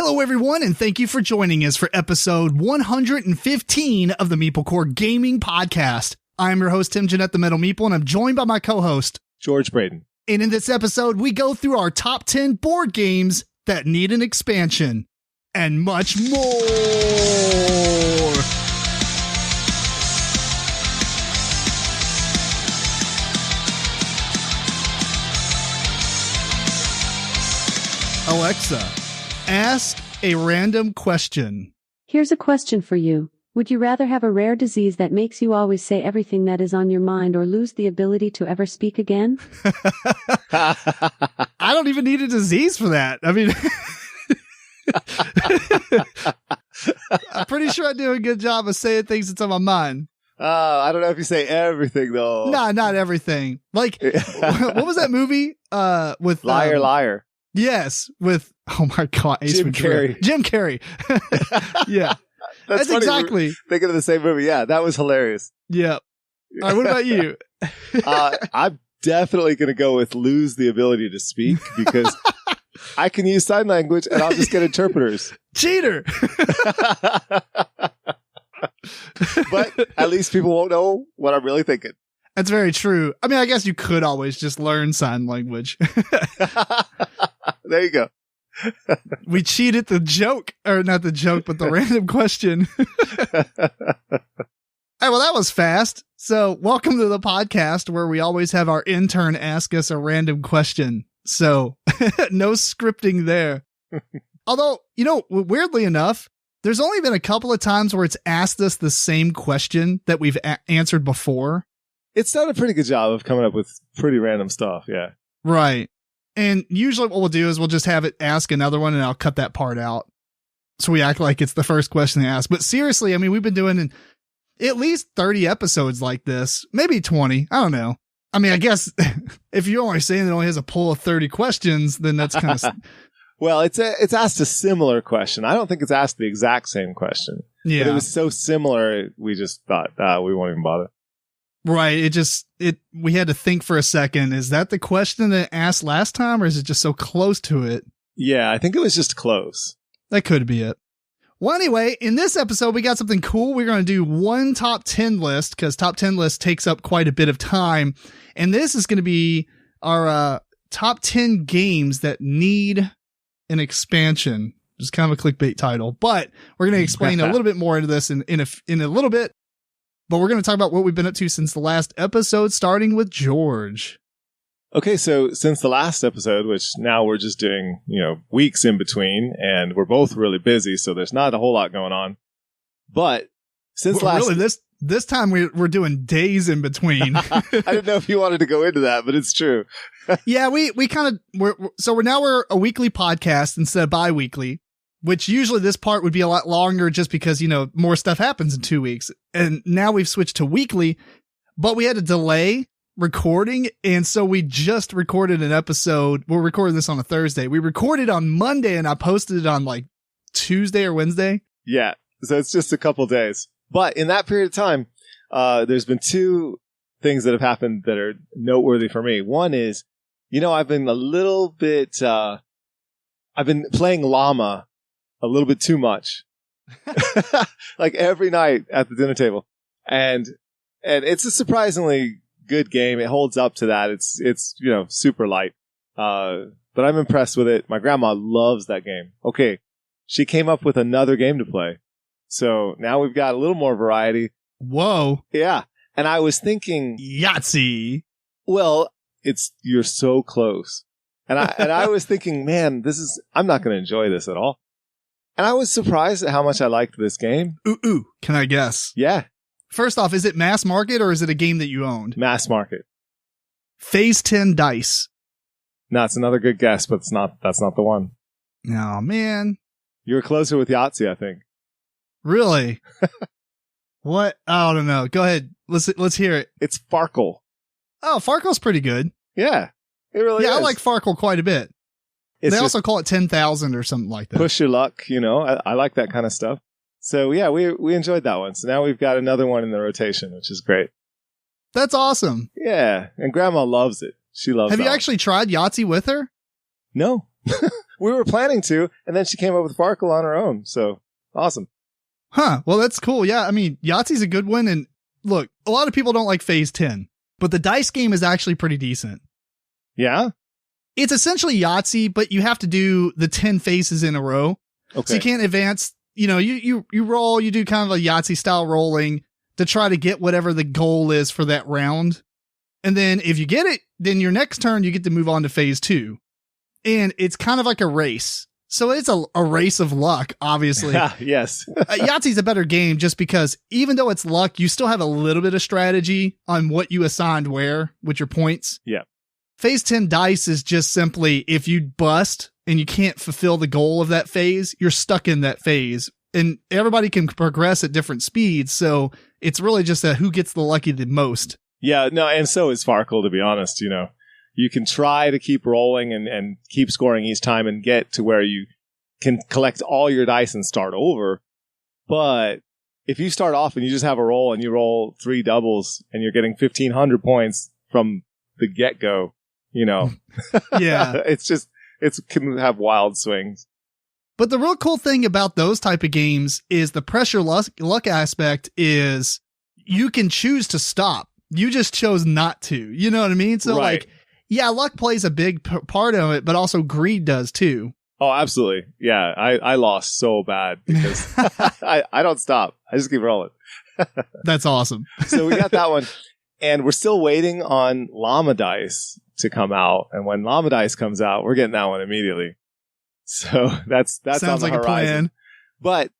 Hello, everyone, and thank you for joining us for episode 115 of the MeepleCore Gaming Podcast. I'm your host, Tim Jennette, the Metal Meeple, and I'm joined by my co-host, George Breden. And in this episode, we go through our top 10 board games that need an expansion, and much more. Alexa, ask a random question. Here's a question for you. Would you rather have a rare disease that makes you always say everything that is on your mind or lose the ability to ever speak again? I don't even need a disease for that. I mean, I'm pretty sure I do a good job of saying things that's on my mind. I don't know if you say everything, though. Nah, not everything. Like, what was that movie with... Liar, Liar. Yes, with, oh my God, Jim Carrey. Jim Carrey. Yeah. That's exactly. Thinking of the same movie. Yeah, that was hilarious. Yeah. All right, what about you? I'm definitely going to go with lose the ability to speak because I can use sign language and I'll just get interpreters. Cheater. But at least people won't know what I'm really thinking. That's very true. I mean, I guess you could always just learn sign language. There you go. We cheated the joke, or not the joke, but the random question. All right, well, that was fast. So welcome to the podcast where we always have our intern ask us a random question. So no scripting there. Although, you know, weirdly enough, there's only been a couple of times where it's asked us the same question that we've answered before. It's done a pretty good job of coming up with pretty random stuff. Yeah. Right. And usually what we'll do is we'll just have it ask another one and I'll cut that part out. So we act like it's the first question they ask. But seriously, I mean, we've been doing at least 30 episodes like this, maybe 20. I don't know. I mean, I guess if you're only saying it only has a pool of 30 questions, then that's kind of... Well, it's asked a similar question. I don't think it's asked the exact same question. Yeah. But it was so similar, we just thought, we won't even bother. Right. We had to think for a second. Is that the question that asked last time, or is it just so close to it? Yeah, I think it was just close. That could be it. Well, anyway, in this episode, we got something cool. We're going to do one top 10 list because top 10 list takes up quite a bit of time. And this is going to be our top 10 games that need an expansion. Just kind of a clickbait title, but we're going to explain a little bit more into this in a little bit. But we're going to talk about what we've been up to since the last episode, starting with George. Okay, so since the last episode, which now we're just doing, weeks in between, and we're both really busy, so there's not a whole lot going on. But since this time we're doing days in between. I didn't know if you wanted to go into that, but it's true. Yeah, we're a weekly podcast instead of bi-weekly. Which usually this part would be a lot longer just because, more stuff happens in 2 weeks. And now we've switched to weekly, but we had to delay recording. And so we just recorded an episode. We're recording this on a Thursday. We recorded on Monday and I posted it on like Tuesday or Wednesday. Yeah. So it's just a couple days. But in that period of time, there's been two things that have happened that are noteworthy for me. One is, I've been I've been playing Llama a little bit too much, like every night at the dinner table. And it's a surprisingly good game. It holds up to that. It's, super light. But I'm impressed with it. My grandma loves that game. Okay. She came up with another game to play. So now we've got a little more variety. Whoa. Yeah. And I was thinking Yahtzee. Well, you're so close. And I was thinking, man, I'm not going to enjoy this at all. And I was surprised at how much I liked this game. Ooh, can I guess? Yeah. First off, is it mass market or is it a game that you owned? Mass market. Phase 10 dice. No, it's another good guess, but that's not the one. Oh, man. You were closer with Yahtzee, I think. Really? What? I don't know. Go ahead. Let's hear it. It's Farkle. Oh, Farkle's pretty good. Yeah. It really is. Yeah, I like Farkle quite a bit. They also call it 10,000 or something like that. Push your luck, I like that kind of stuff. So yeah, we enjoyed that one. So now we've got another one in the rotation, which is great. That's awesome. Yeah, and Grandma loves it. She loves it. Have you actually tried Yahtzee with her? No. We were planning to, and then she came up with Farkle on her own. So awesome. Huh. Well, that's cool. Yeah. I mean, Yahtzee's a good one. And look, a lot of people don't like Phase 10, but the dice game is actually pretty decent. Yeah. It's essentially Yahtzee, but you have to do the 10 phases in a row. Okay. So you can't advance, you roll, you do kind of a Yahtzee style rolling to try to get whatever the goal is for that round. And then if you get it, then your next turn, you get to move on to Phase 2. And it's kind of like a race. So it's a race of luck, obviously. Yes. Yahtzee's a better game just because even though it's luck, you still have a little bit of strategy on what you assigned where with your points. Yeah. Phase 10 dice is just simply if you bust and you can't fulfill the goal of that phase, you're stuck in that phase. And everybody can progress at different speeds. So it's really just who gets the lucky the most. Yeah, no, and so is Farkle, to be honest. You can try to keep rolling and keep scoring each time and get to where you can collect all your dice and start over. But if you start off and you just have a roll and you roll 3 doubles and you're getting 1,500 points from the get-go, Yeah. it can have wild swings. But the real cool thing about those type of games is the pressure luck aspect is you can choose to stop. You just chose not to. You know what I mean? So right. luck plays a big part of it, but also greed does too. Oh, absolutely. Yeah, I lost so bad because I don't stop. I just keep rolling. That's awesome. So we got that one. And we're still waiting on Llama Dice to come out. And when Llama Dice comes out, we're getting that one immediately. So that's Sounds on the like horizon. a plan. But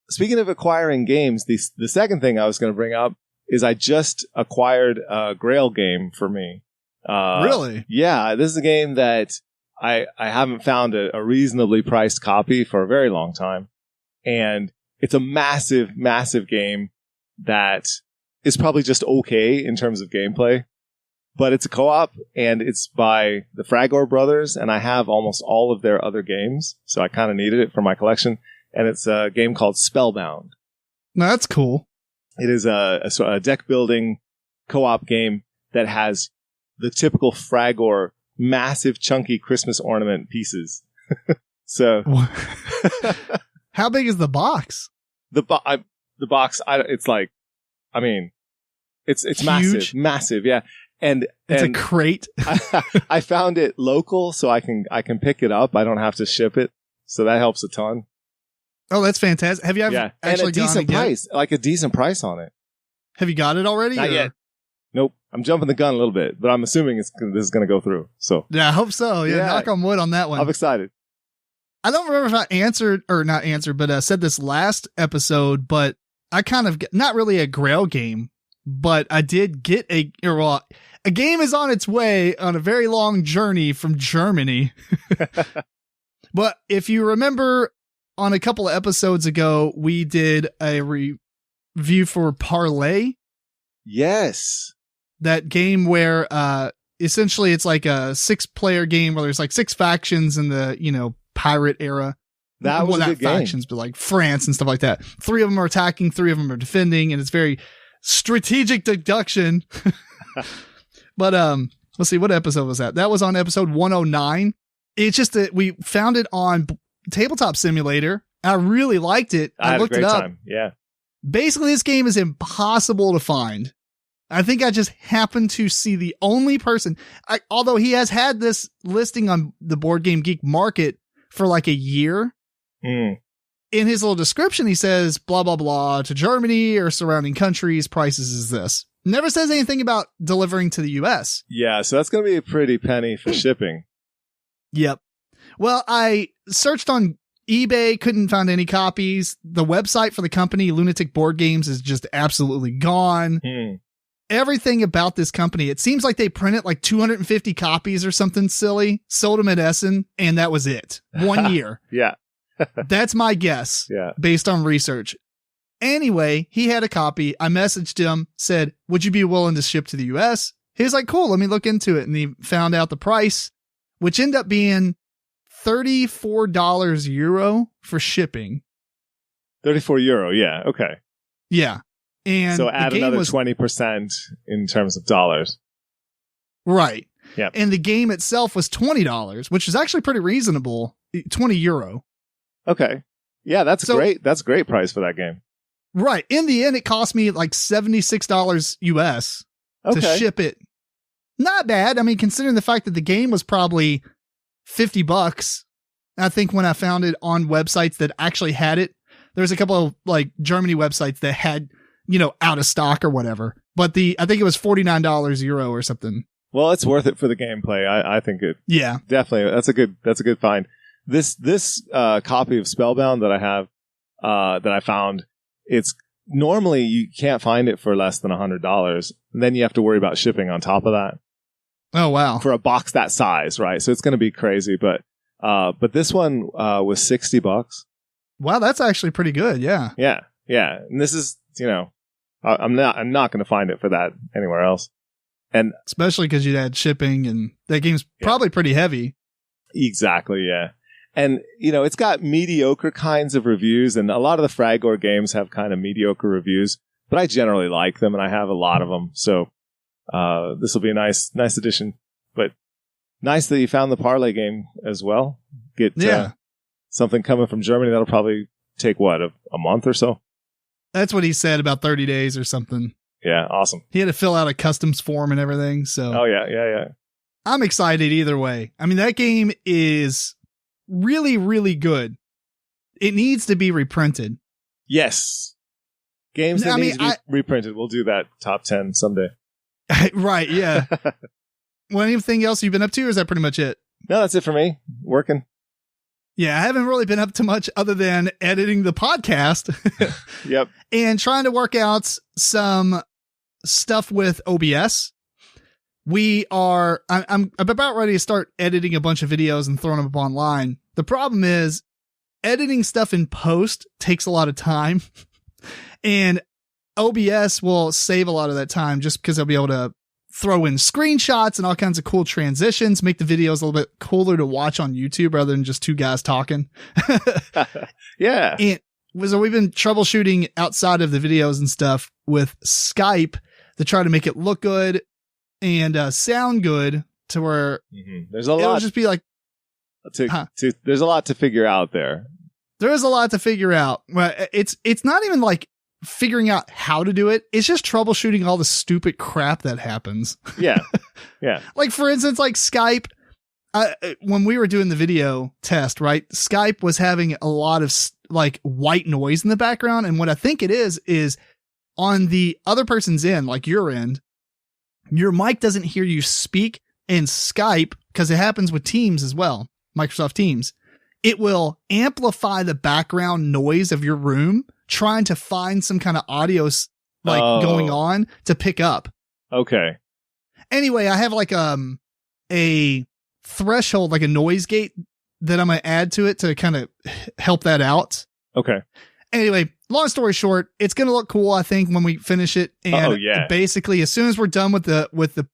speaking of acquiring games, the second thing I was going to bring up is I just acquired a Grail game for me. Really? Yeah, this is a game that I haven't found a reasonably priced copy for a very long time. And it's a massive, massive game that is probably just okay in terms of gameplay. But it's a co-op, and it's by the Fragor brothers, and I have almost all of their other games, so I kind of needed it for my collection. And it's a game called Spellbound. No, that's cool. It is a deck-building co-op game that has the typical Fragor massive, chunky Christmas ornament pieces. So, how big is the box? The box, it's huge. massive, yeah. And it's a crate. I found it local, so I can pick it up. I don't have to ship it, so that helps a ton. Oh, that's fantastic. Have you ever actually and a decent price, like a decent price on it? Have you got it already? Not yet. Nope. I'm jumping the gun a little bit, but I'm assuming this is going to go through. So yeah, I hope so. Yeah, knock on wood on that one. I'm excited. I don't remember if I said this last episode, but I kind of not really a Grail game, but I did get a game is on its way on a very long journey from Germany. But if you remember, on a couple of episodes ago, we did a review for Parlay. Yes. That game where essentially it's like a 6-player game where there's like 6 factions in the, pirate era. That was not a good game. Factions, but like France and stuff like that. 3 of them are attacking, 3 of them are defending, and it's very strategic deduction. But let's see, what episode was that? That was on episode 109. It's just that we found it on Tabletop Simulator. I really liked it. I looked had a great it up. time. Yeah. Basically, this game is impossible to find. I think I just happened to see the only person, although he has had this listing on the Board Game Geek market for like a year. Mm. In his little description, he says, blah, blah, blah, to Germany or surrounding countries, prices is this. Never says anything about delivering to the US. Yeah, so that's going to be a pretty penny for shipping. Yep. Well, I searched on eBay, couldn't find any copies. The website for the company, Lunatic Board Games, is just absolutely gone. Mm. Everything about this company, it seems like they printed like 250 copies or something silly, sold them at Essen, and that was it. 1 year. Yeah. That's my guess. Yeah. Based on research. Anyway, he had a copy. I messaged him, said, would you be willing to ship to the US? He was like, cool, let me look into it. And he found out the price, which ended up being $34 euro for shipping. 34 euro. Yeah. Okay. Yeah. And so add another 20% in terms of dollars. Right. Yep. And the game itself was $20, which is actually pretty reasonable. €20. Okay. Yeah, that's great. That's a great price for that game. Right. In the end, it cost me like $76 US to ship it. Not bad. I mean, considering the fact that the game was probably $50. I think when I found it on websites that actually had it, there's a couple of like Germany websites that had, out of stock or whatever. But I think it was $49 euro or something. Well, it's worth it for the gameplay. I think it. Yeah, definitely. That's a good find. This copy of Spellbound that I have, that I found, it's normally you can't find it for less than $100. And then you have to worry about shipping on top of that. Oh, wow. For a box that size, right? So it's going to be crazy. But this one, was $60. Wow. That's actually pretty good. Yeah. Yeah. Yeah. And this is, I'm not going to find it for that anywhere else. And especially because you had shipping and that game's probably pretty heavy. Exactly. Yeah. And, it's got mediocre kinds of reviews, and a lot of the Fragor games have kind of mediocre reviews, but I generally like them and I have a lot of them. So, this will be a nice addition, but nice that you found the parlay game as well. Get something coming from Germany. That'll probably take a month or so. That's what he said, about 30 days or something. Yeah. Awesome. He had to fill out a customs form and everything. So, oh yeah. Yeah. I'm excited either way. I mean, that game is really, really good. It needs to be reprinted. Yes. Games that need to be reprinted. We'll do that top 10 someday. Right. Yeah. Well, anything else you've been up to, or is that pretty much it? No, that's it for me. Working. Yeah, I haven't really been up to much other than editing the podcast. Yep. And trying to work out some stuff with OBS. I'm about ready to start editing a bunch of videos and throwing them up online. The problem is editing stuff in post takes a lot of time, and OBS will save a lot of that time just because I'll be able to throw in screenshots and all kinds of cool transitions, make the videos a little bit cooler to watch on YouTube rather than just two guys talking. Yeah. And so we've been troubleshooting outside of the videos and stuff with Skype to try to make it look good and sound good to where there's a lot. It'll just be like, there's a lot to figure out there. There is a lot to figure out. Well, it's not even like figuring out how to do it. It's just troubleshooting all the stupid crap that happens. Yeah. Yeah. Like, for instance, like Skype, when we were doing the video test, right? Skype was having a lot of like white noise in the background. And what I think it is on the other person's end, like your end, your mic doesn't hear you speak, and Skype, because it happens with Teams as well, Microsoft Teams, it will amplify the background noise of your room, trying to find some kind of audio going on to pick up. Okay. Anyway, I have like a threshold, like a noise gate that I'm going to add to it to kind of help that out. Okay. Anyway, long story short, it's going to look cool, I think, when we finish it. And basically, as soon as we're done with the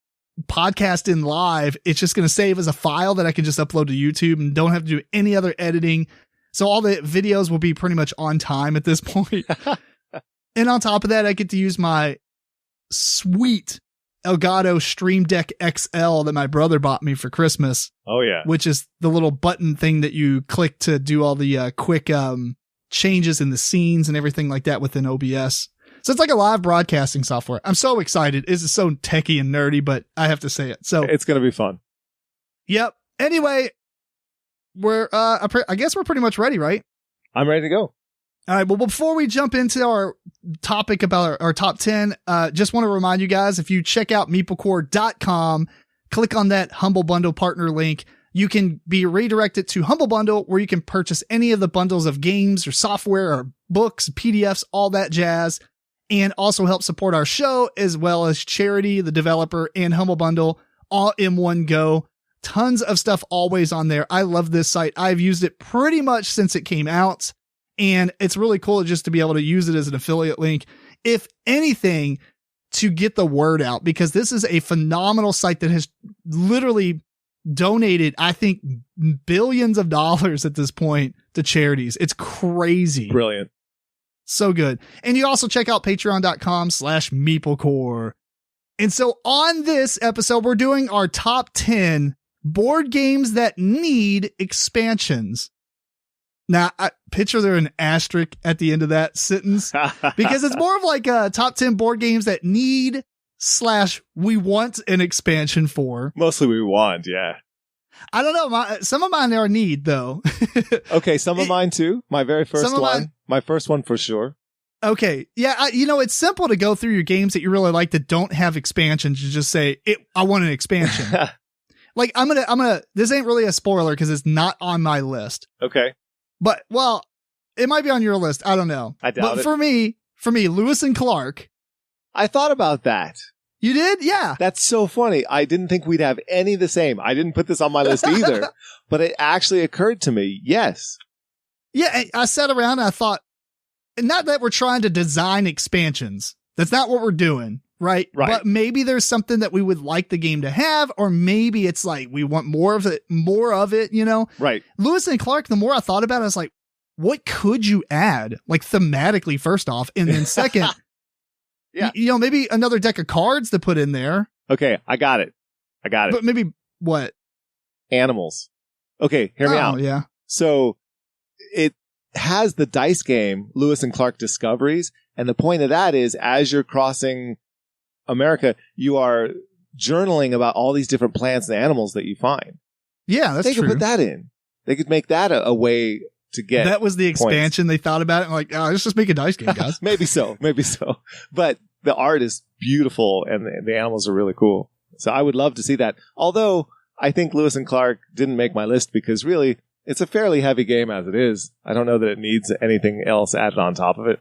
podcast in live, it's just going to save as a file that I can just upload to YouTube and don't have to do any other editing. So all the videos will be pretty much on time at this point. And on top of that, I get to use my sweet Elgato Stream Deck XL that my brother bought me for Christmas. Oh, yeah. Which is the little button thing that you click to do all the quick changes in the scenes and everything like that within OBS. So it's like a live broadcasting software. I'm so excited. This is so techie and nerdy, but I have to say it. So it's going to be fun. Yep. Anyway, I guess we're pretty much ready, right? I'm ready to go. All right. Well, before we jump into our topic about our top 10, just want to remind you guys, if you check out MeepleCore.com, click on that Humble Bundle partner link, you can be redirected to Humble Bundle, where you can purchase any of the bundles of games or software or books, PDFs, all that jazz, and also help support our show, as well as charity, the developer, and Humble Bundle, all in one go. Tons of stuff always on there. I love this site. I've used it pretty much since it came out, and it's really cool just to be able to use it as an affiliate link, if anything, to get the word out, because this is a phenomenal site that has literally donated, I think, billions of dollars at this point to charities. It's crazy. Brilliant. So good. And you also check out patreon.com/MeepleCore. And so on this episode, we're doing our top 10 board games that need expansions. Now, I picture there an asterisk at the end of that sentence because it's more of like a top 10 board games that need / we want an expansion for. Mostly we want, yeah. I don't know. Some of mine are need, though. Okay, some of mine too. My very first one. My first one for sure. Okay. Yeah. It's simple to go through your games that you really like that don't have expansions. You just say, I want an expansion. Like, I'm going to, this ain't really a spoiler because it's not on my list. Okay. But, well, it might be on your list. I don't know. I doubt it. But for me, Lewis and Clark. I thought about that. You did? Yeah. That's so funny. I didn't think we'd have any the same. I didn't put this on my list either, but it actually occurred to me. Yes. Yeah. I sat around and I thought, not that we're trying to design expansions. That's not what we're doing. Right. But maybe there's something that we would like the game to have, or maybe it's like we want more of it, you know? Right. Lewis and Clark, the more I thought about it, I was like, what could you add? Like thematically, first off, and then second, yeah, maybe another deck of cards to put in there. Okay, I got it. But maybe what? Animals. Okay, hear me out. Yeah. So it has the dice game, Lewis and Clark Discoveries, and the point of that is as you're crossing America, you are journaling about all these different plants and animals that you find. Yeah, that's true. They could put that in. They could make that a way to get that was the expansion. They thought about it and like, let's just make a dice game, guys. Maybe so. But the art is beautiful and the animals are really cool. So I would love to see that. Although I think Lewis and Clark didn't make my list because really it's a fairly heavy game as it is. I don't know that it needs anything else added on top of it.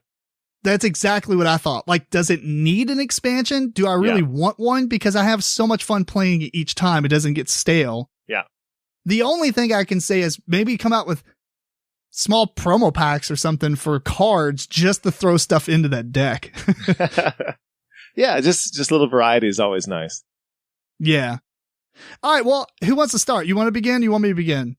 That's exactly what I thought. Like, does it need an expansion? Do I really want one? Because I have so much fun playing it each time. It doesn't get stale. Yeah. The only thing I can say is maybe come out with small promo packs or something for cards just to throw stuff into that deck. Yeah, just a little variety is always nice. Yeah. All right. Well, who wants to start? You want to begin? You want me to begin?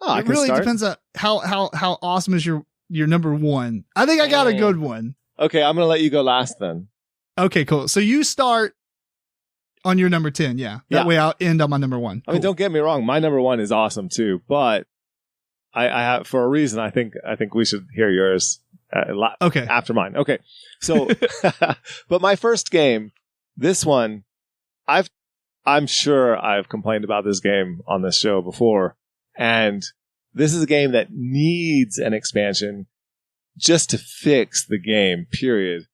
Oh, it really depends on how awesome is your number one. I think I got a good one. Okay, I'm going to let you go last then. Okay, cool. So you start on your number 10. Yeah. That way I'll end on my number one. I mean, don't get me wrong. My number one is awesome too, but I have, for a reason, I think we should hear yours okay. after mine. Okay. So, but my first game, this one, I'm sure I've complained about this game on this show before. And this is a game that needs an expansion just to fix the game, period.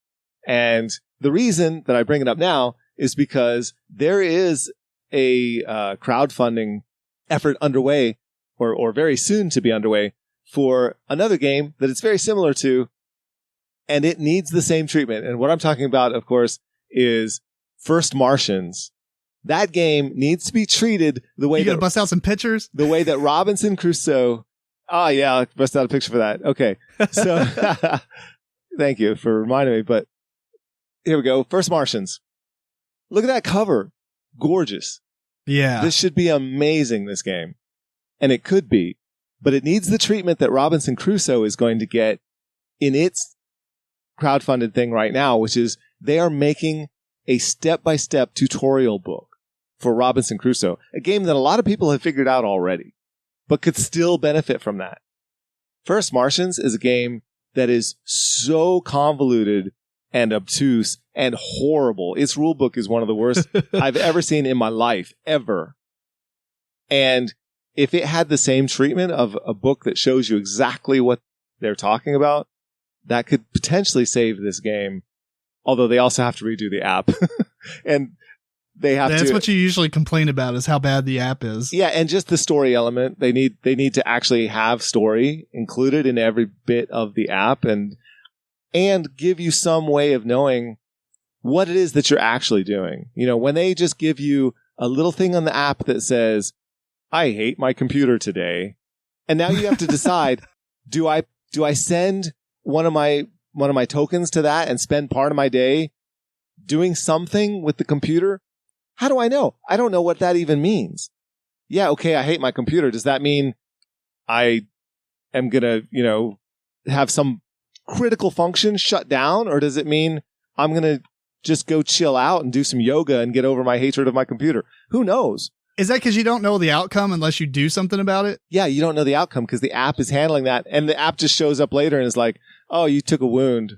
And the reason that I bring it up now is because there is a crowdfunding effort underway or very soon to be underway for another game that it's very similar to, and it needs the same treatment. And what I'm talking about, of course, is First Martians. That game needs to be treated the way you gotta bust out some pictures? The way that Robinson Crusoe. Oh, yeah, I'll bust out a picture for that. Okay. So thank you for reminding me. But here we go. First Martians. Look at that cover. Gorgeous. Yeah. This should be amazing, this game. And it could be. But it needs the treatment that Robinson Crusoe is going to get in its crowdfunded thing right now, which is they are making a step-by-step tutorial book for Robinson Crusoe, a game that a lot of people have figured out already, but could still benefit from that. First Martians is a game that is so convoluted and obtuse and horrible. Its rulebook is one of the worst I've ever seen in my life, ever. And if it had the same treatment of a book that shows you exactly what they're talking about, that could potentially save this game. Although they also have to redo the app. And that's what you usually complain about is how bad the app is. Yeah, and just the story element. They need to actually have story included in every bit of the app and give you some way of knowing what it is that you're actually doing. You know, when they just give you a little thing on the app that says, I hate my computer today. And now you have to decide, do I send one of my tokens to that and spend part of my day doing something with the computer? How do I know? I don't know what that even means. Yeah, okay, I hate my computer. Does that mean I am going to, have some critical function shut down? Or does it mean I'm going to just go chill out and do some yoga and get over my hatred of my computer. Who knows? Is that because you don't know the outcome unless you do something about it? Yeah, you don't know the outcome because the app is handling that. And the app just shows up later and is like, oh, you took a wound.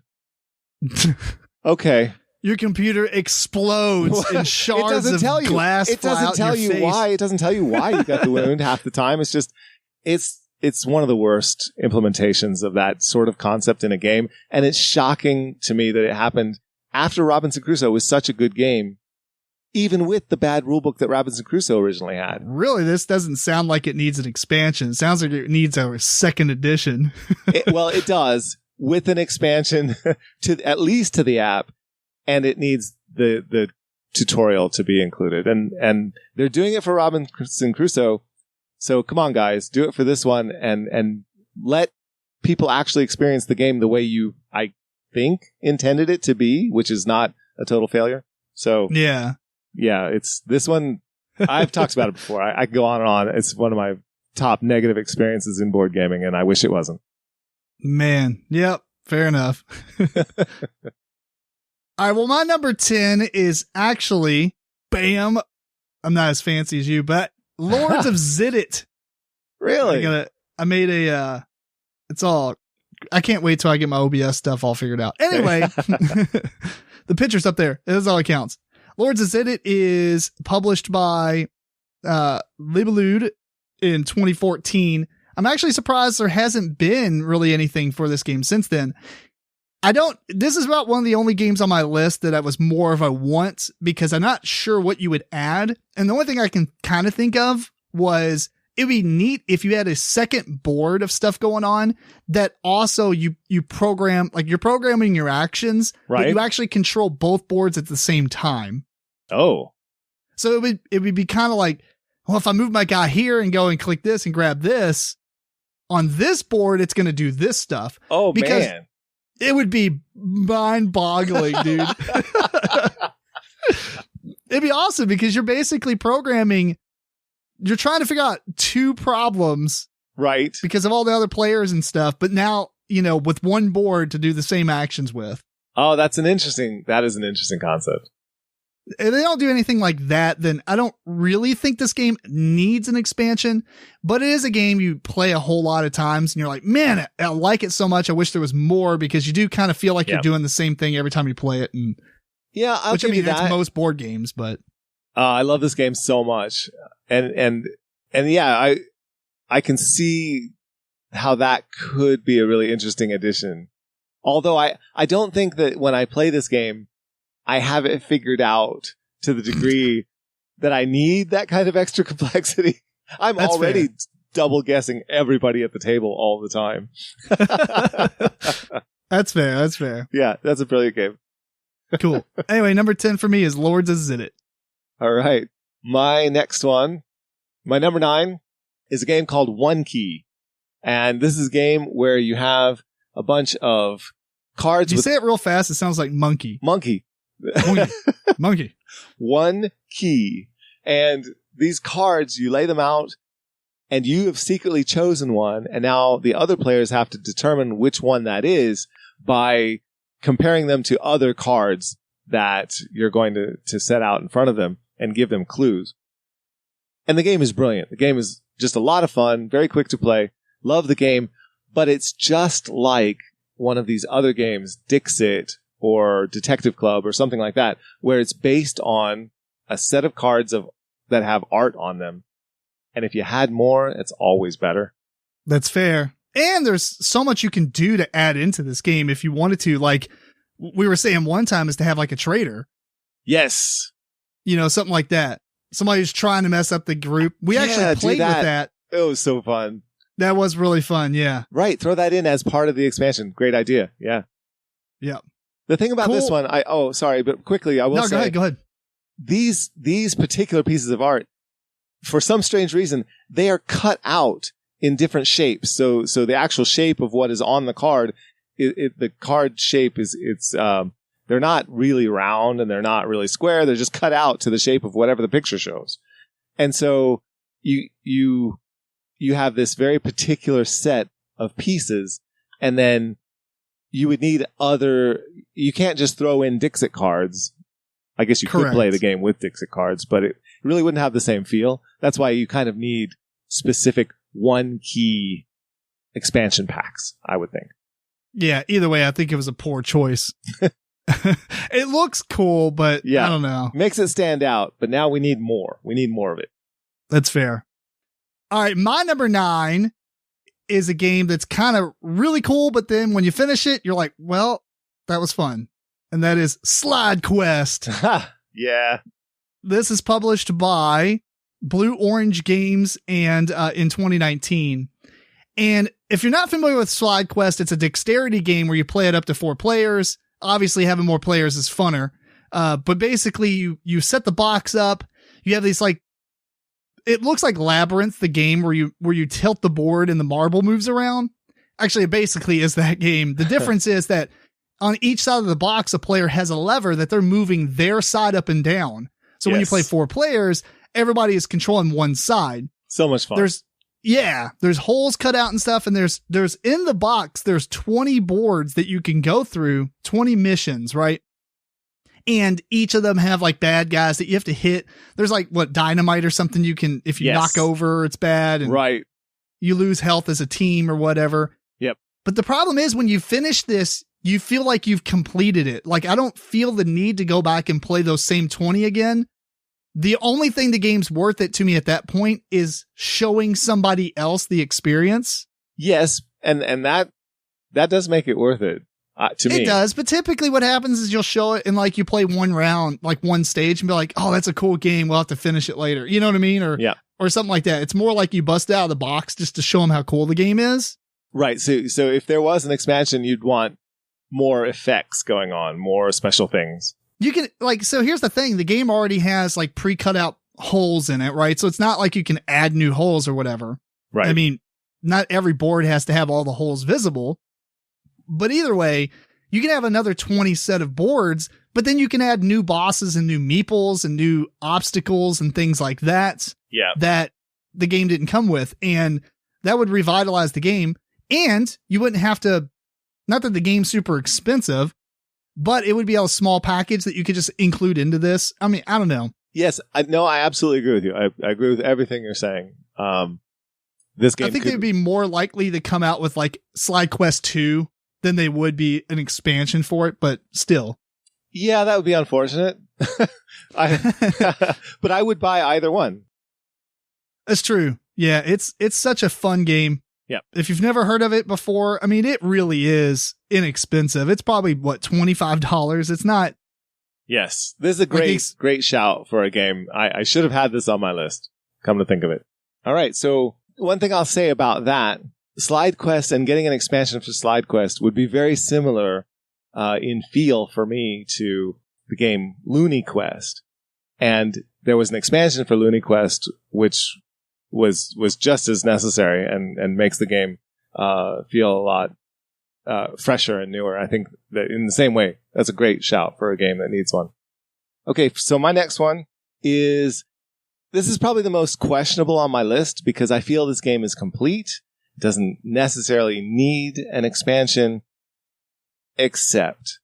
Okay. Your computer explodes in shards of glass. It doesn't tell you why. It doesn't tell you why you got the wound half the time. It's just, it's one of the worst implementations of that sort of concept in a game. And it's shocking to me that it happened after Robinson Crusoe was such a good game, even with the bad rulebook that Robinson Crusoe originally had. Really, this doesn't sound like it needs an expansion. It sounds like it needs a second edition. Well, it does, with an expansion to at least to the app. And it needs the tutorial to be included. And they're doing it for Robinson Crusoe. So come on, guys, do it for this one and let people actually experience the game the way you, I think, intended it to be, which is not a total failure. So yeah, it's this one. I've talked about it before. I can go on and on. It's one of my top negative experiences in board gaming, and I wish it wasn't. Man, yep, fair enough. All right, well, my number 10 is actually, bam, I'm not as fancy as you, but Lords of Ziddit. Really? I made it's all, I can't wait till I get my OBS stuff all figured out. Anyway, the picture's up there. That's all that counts. Lords of Ziddit is published by Libellude in 2014. I'm actually surprised there hasn't been really anything for this game since then. This is about one of the only games on my list that I was more of a want because I'm not sure what you would add. And the only thing I can kind of think of was it'd be neat if you had a second board of stuff going on that also you program, like you're programming your actions, right? But you actually control both boards at the same time. Oh. So it would be kind of like, well, if I move my guy here and go and click this and grab this on this board, it's going to do this stuff. Oh, man. It would be mind-boggling, dude. It'd be awesome because you're basically programming. You're trying to figure out two problems, right? Because of all the other players and stuff. But now, with one board to do the same actions with. Oh, that is an interesting concept. If they don't do anything like that, then I don't really think this game needs an expansion, but it is a game you play a whole lot of times and you're like, man, I like it so much. I wish there was more because you do kind of feel like you're doing the same thing every time you play it. And yeah, which I mean, that's most board games, but I love this game so much. And yeah, I can see how that could be a really interesting addition. Although I don't think that when I play this game, I have it figured out to the degree that I need that kind of extra complexity. That's already fair. Double guessing everybody at the table all the time. That's fair. Yeah, that's a brilliant game. Cool. Anyway, number 10 for me is Lords of Ziddit. All right. My next one, my number 9, is a game called One Key. And this is a game where you have a bunch of cards. You say it real fast, it sounds like monkey. Monkey. One key. And these cards, you lay them out and you have secretly chosen one. And now the other players have to determine which one that is by comparing them to other cards that you're going to set out in front of them and give them clues. And the game is brilliant. The game is just a lot of fun, very quick to play. Love the game, but it's just like one of these other games, Dixit or Detective Club or something like that, where it's based on a set of cards that have art on them. And if you had more, it's always better. That's fair. And there's so much you can do to add into this game if you wanted to. Like we were saying one time is to have like a traitor. Yes. Something like that. Somebody who's trying to mess up the group. We actually played with that. It was so fun. That was really fun. Yeah. Right. Throw that in as part of the expansion. Great idea. Yeah. Yeah. The thing about this one, sorry, but quickly, I will say. Go ahead. These particular pieces of art, for some strange reason, they are cut out in different shapes. So the actual shape of what is on the card, the card shape they're not really round and they're not really square. They're just cut out to the shape of whatever the picture shows. And so you have this very particular set of pieces, and then you would need you can't just throw in Dixit cards I guess you could play the game with Dixit cards, but it really wouldn't have the same feel. That's why you kind of need specific one key expansion packs, I would think. Yeah, either way, I think it was a poor choice. It looks cool, but I don't know. Makes it stand out, but now we need more. We need more of it. That's fair. All right, my number 9 is a game that's kind of really cool, but then when you finish it, you're like, well, that was fun. And that is Slide Quest. Yeah. This is published by Blue Orange Games and in 2019. And if you're not familiar with Slide Quest, it's a dexterity game where you play it up to 4 players. Obviously, having more players is funner. But basically, you set the box up. You have these it looks like Labyrinth, the game where you tilt the board and the marble moves around. Actually, it basically is that game. The difference is that on each side of the box, a player has a lever that they're moving their side up and down. So when you play 4 players, everybody is controlling one side. So much fun. There's holes cut out and stuff. And there's in the box, there's 20 boards that you can go through, 20 missions, right? And each of them have like bad guys that you have to hit. There's like dynamite or something you can, if you knock over, it's bad. And right. You lose health as a team or whatever. Yep. But the problem is when you finish this, you feel like you've completed it. Like I don't feel the need to go back and play those same 20 again. The only thing the game's worth it to me at that point is showing somebody else the experience. Yes. And that does make it worth it. To me. It does, but typically what happens is you'll show it and like you play one round, like one stage and be like, oh, that's a cool game. We'll have to finish it later. You know what I mean? Or something like that. It's more like you bust it out of the box just to show them how cool the game is. Right. So if there was an expansion, you'd want more effects going on, more special things. You can so here's the thing. The game already has like pre-cut out holes in it, right? So it's not like you can add new holes or whatever. Right. I mean, not every board has to have all the holes visible. But either way, you can have another 20 set of boards, but then you can add new bosses and new meeples and new obstacles and things like that. Yeah. That the game didn't come with. And that would revitalize the game. And you wouldn't have to, not that the game's super expensive, but it would be a small package that you could just include into this. I mean, I don't know. Yes. I absolutely agree with you. I agree with everything you're saying. This game I think they'd be more likely to come out with like Slide Quest 2 than they would be an expansion for it, but still. Yeah, that would be unfortunate. But I would buy either one. That's true. Yeah, it's such a fun game. Yeah. If you've never heard of it before, I mean, it really is inexpensive. It's probably $25. It's not. Yes. This is a great shout for a game. I should have had this on my list, come to think of it. All right. So one thing I'll say about that, Slide Quest and getting an expansion for Slide Quest would be very similar in feel for me to the game Looney Quest. And there was an expansion for Looney Quest, which was just as necessary and makes the game feel a lot fresher and newer. I think that in the same way, that's a great shout for a game that needs one. Okay, so my next one is, this is probably the most questionable on my list because I feel this game is complete. Doesn't necessarily need an expansion, except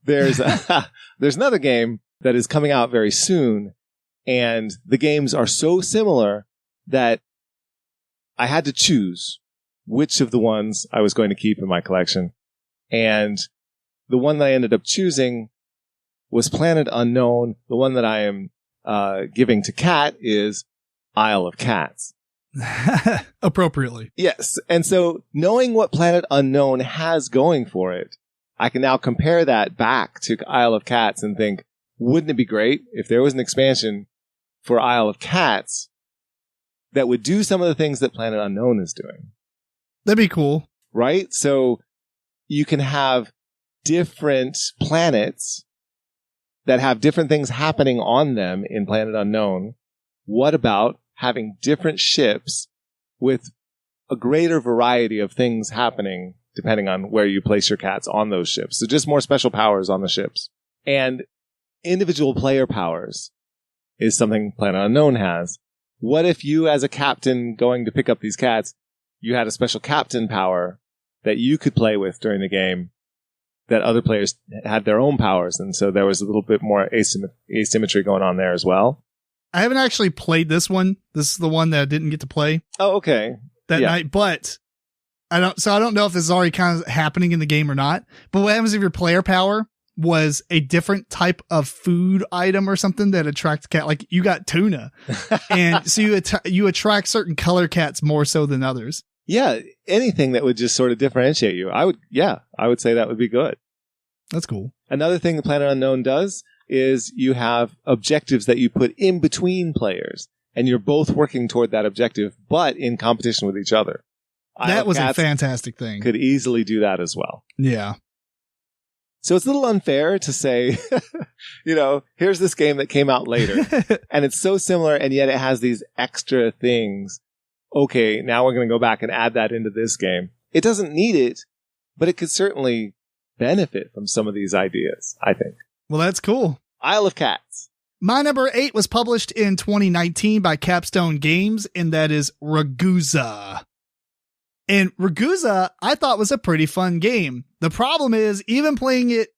there's another game that is coming out very soon, and the games are so similar that I had to choose which of the ones I was going to keep in my collection. And the one that I ended up choosing was Planet Unknown. The one that I am giving to Kat is Isle of Cats. Appropriately. Yes. And so knowing what Planet Unknown has going for it, I can now compare that back to Isle of Cats and think, wouldn't it be great if there was an expansion for Isle of Cats that would do some of the things that Planet Unknown is doing? That'd be cool. Right? So you can have different planets that have different things happening on them in Planet Unknown. What about having different ships with a greater variety of things happening depending on where you place your cats on those ships? So just more special powers on the ships. And individual player powers is something Planet Unknown has. What if you, as a captain going to pick up these cats, you had a special captain power that you could play with during the game that other players had their own powers. And so there was a little bit more asymmetry going on there as well. I haven't actually played this one. This is the one that I didn't get to play. Oh, okay. That night, but I don't know if this is already kind of happening in the game or not. But what happens if your player power was a different type of food item or something that attracts cat? Like you got tuna, and so you attract certain color cats more so than others. Yeah, anything that would just sort of differentiate you. I would say that would be good. That's cool. Another thing the Planet Unknown does is you have objectives that you put in between players, and you're both working toward that objective, but in competition with each other. That was a fantastic thing. Could easily do that as well. Yeah. So it's a little unfair to say, here's this game that came out later, and it's so similar, and yet it has these extra things. Okay, now we're going to go back and add that into this game. It doesn't need it, but it could certainly benefit from some of these ideas, I think. Well, that's cool. Isle of Cats. My number 8 was published in 2019 by Capstone Games, and that is Ragusa. And Ragusa, I thought was a pretty fun game. The problem is, even playing it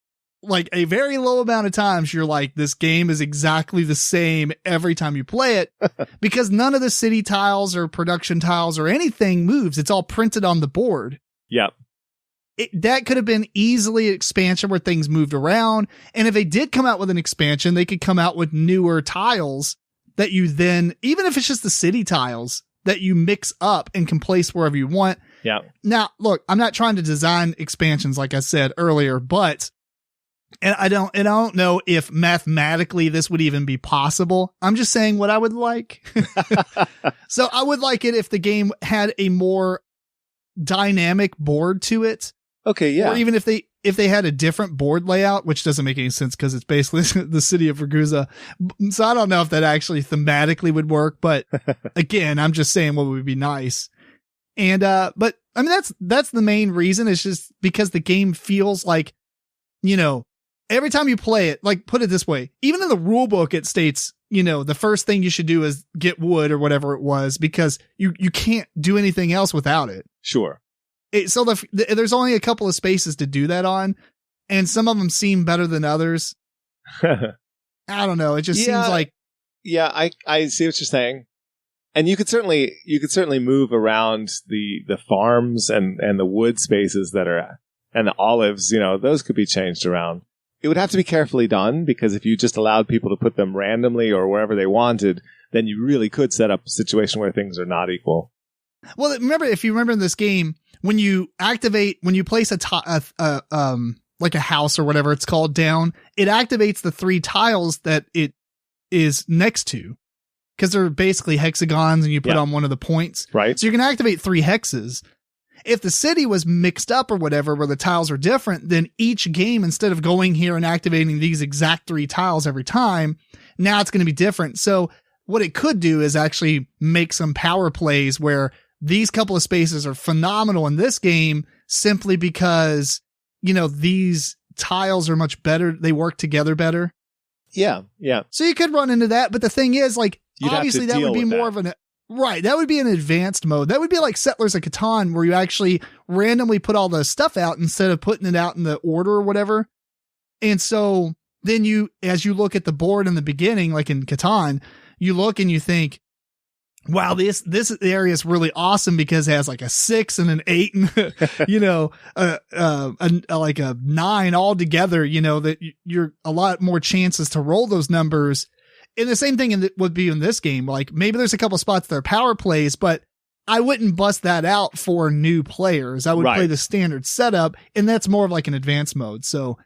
like a very low amount of times, you're like, this game is exactly the same every time you play it because none of the city tiles or production tiles or anything moves. It's all printed on the board. Yep. That could have been easily an expansion where things moved around. And if they did come out with an expansion, they could come out with newer tiles that you then, even if it's just the city tiles, that you mix up and can place wherever you want. Yeah. Now, look, I'm not trying to design expansions like I said earlier, but I don't know if mathematically this would even be possible. I'm just saying what I would like. So I would like it if the game had a more dynamic board to it. Okay, yeah. Or even if they had a different board layout, which doesn't make any sense because it's basically the city of Ragusa. So I don't know if that actually thematically would work, but again, I'm just saying what would be nice. And, but I mean, that's the main reason. It's just because the game feels like, every time you play it, like put it this way, even in the rule book, it states, the first thing you should do is get wood or whatever it was, because you can't do anything else without it. Sure. So there's only a couple of spaces to do that on, and some of them seem better than others. I don't know. It just seems like. Yeah, I see what you're saying. And you could certainly move around the farms and the wood spaces that are, and the olives, those could be changed around. It would have to be carefully done, because if you just allowed people to put them randomly or wherever they wanted, then you really could set up a situation where things are not equal. Well, if you remember in this game, when you place like a house or whatever it's called down, it activates the 3 tiles that it is next to, because they're basically hexagons and you put on one of the points. Right. So you can activate 3 hexes. If the city was mixed up or whatever, where the tiles are different, then each game, instead of going here and activating these exact 3 tiles every time, now it's going to be different. So what it could do is actually make some power plays where these couple of spaces are phenomenal in this game simply because, these tiles are much better. They work together better. Yeah. Yeah. So you could run into that. But the thing is, like, obviously that would be more of right. That would be an advanced mode. That would be like Settlers of Catan, where you actually randomly put all the stuff out instead of putting it out in the order or whatever. And so then as you look at the board in the beginning, like in Catan, you look and you think, wow, this area is really awesome because it has like a 6 and an 8 and, like a 9 all together, that you're a lot more chances to roll those numbers. And the same thing would be in this game. Like maybe there's a couple spots that are power plays, but I wouldn't bust that out for new players. I would play the standard setup, and that's more of like an advanced mode. So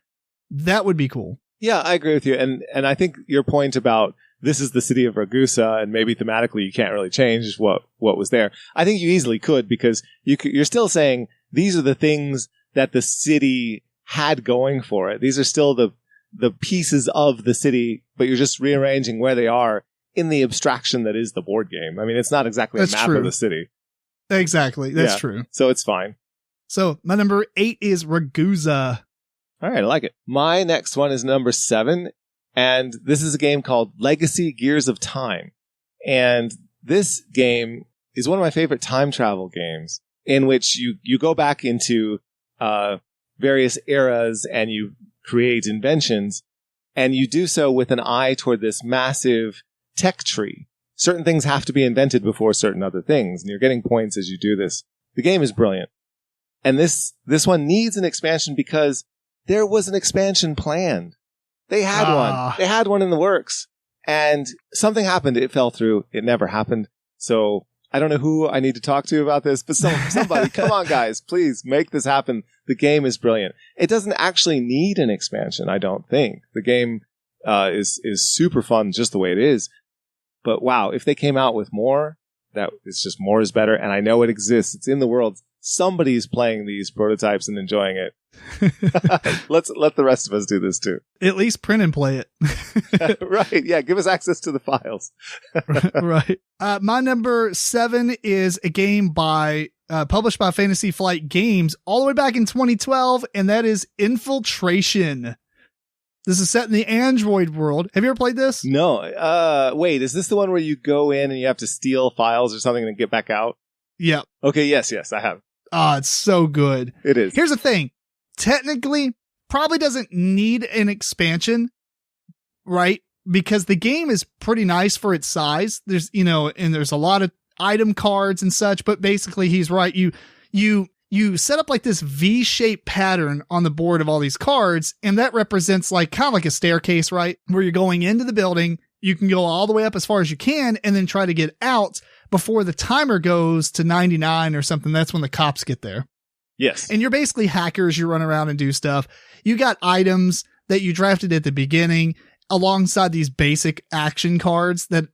that would be cool. Yeah, I agree with you. And I think your point about this is the city of Ragusa, and maybe thematically you can't really change what was there. I think you easily could, because you're still saying these are the things that the city had going for it. These are still the pieces of the city, but you're just rearranging where they are in the abstraction that is the board game. I mean, it's not exactly a map of the city. Exactly. That's true. So it's fine. So my number 8 is Ragusa. All right. I like it. My next one is number 7. And this is a game called Legacy Gears of Time. And this game is one of my favorite time travel games, in which you go back into the various eras and you create inventions, and you do so with an eye toward this massive tech tree. Certain things have to be invented before certain other things, and you're getting points as you do this. The game is brilliant. And this one needs an expansion because there was an expansion planned. They had one. They had one in the works. And something happened. It fell through. It never happened. So I don't know who I need to talk to about this, but somebody, come on, guys, please make this happen. The game is brilliant. It doesn't actually need an expansion, I don't think. The game is super fun just the way it is. But wow, if they came out with more, that it's just more is better. And I know it exists. It's in the world. Somebody's playing these prototypes and enjoying it. Let the rest of us do this too. At least print and play it. Right. Yeah. Give us access to the files. Right. My number 7 is a game published by Fantasy Flight Games all the way back in 2012. And that is Infiltration. This is set in the Android world. Have you ever played this? No. Wait, is this the one where you go in and you have to steal files or something and get back out? Yeah. Okay. Yes, I have. Oh, it's so good. It is. Here's the thing. Technically, probably doesn't need an expansion, right? Because the game is pretty nice for its size. There's, and there's a lot of item cards and such, but basically he's right. You set up like this V-shaped pattern on the board of all these cards, and that represents like kind of like a staircase, right? Where you're going into the building, you can go all the way up as far as you can and then try to get out before the timer goes to 99 or something. That's when the cops get there. Yes. And you're basically hackers. You run around and do stuff. You got items that you drafted at the beginning alongside these basic action cards that,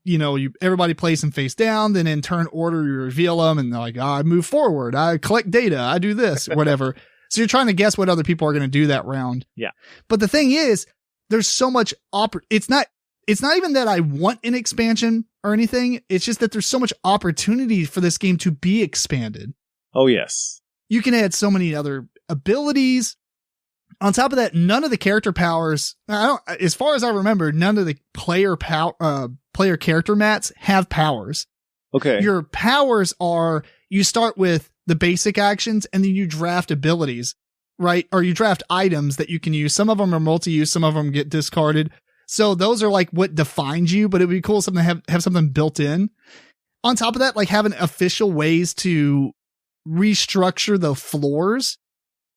everybody plays them face down. Then in turn order, you reveal them and they're like, I move forward. I collect data. I do this, whatever. So you're trying to guess what other people are going to do that round. Yeah. But the thing is, there's so much it's not even that I want an expansion or anything. It's just that there's so much opportunity for this game to be expanded. Oh, yes. You can add so many other abilities. On top of that, none of the character powers, as far as I remember, none of the player character mats have powers. Okay. Your powers are, you start with the basic actions and then you draft abilities, right? Or you draft items that you can use. Some of them are multi-use. Some of them get discarded. So those are like what defines you, but it would be cool something to have something built in. On top of that, like having official ways to restructure the floors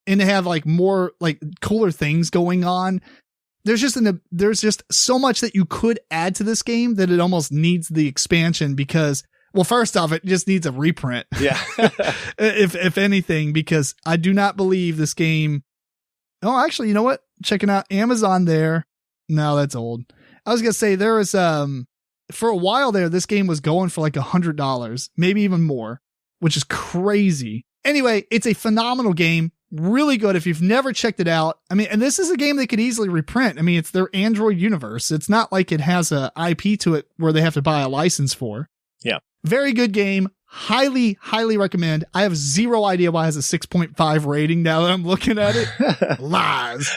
and to have like more like cooler things going on. There's just so much that you could add to this game that it almost needs the expansion because, well, first off, it just needs a reprint. Yeah. if anything, because I do not believe this game. Oh, actually, you know what? Checking out Amazon there. No, that's old. I was going to say there was, for a while there, this game was going for like $100, maybe even more, which is crazy. Anyway, it's a phenomenal game. Really good. If you've never checked it out. I mean, and this is a game they could easily reprint. I mean, it's their Android universe. It's not like it has a IP to it where they have to buy a license for. Yeah. Very good game. Highly, highly recommend. I have zero idea why it has a 6.5 rating now that I'm looking at it. Lies.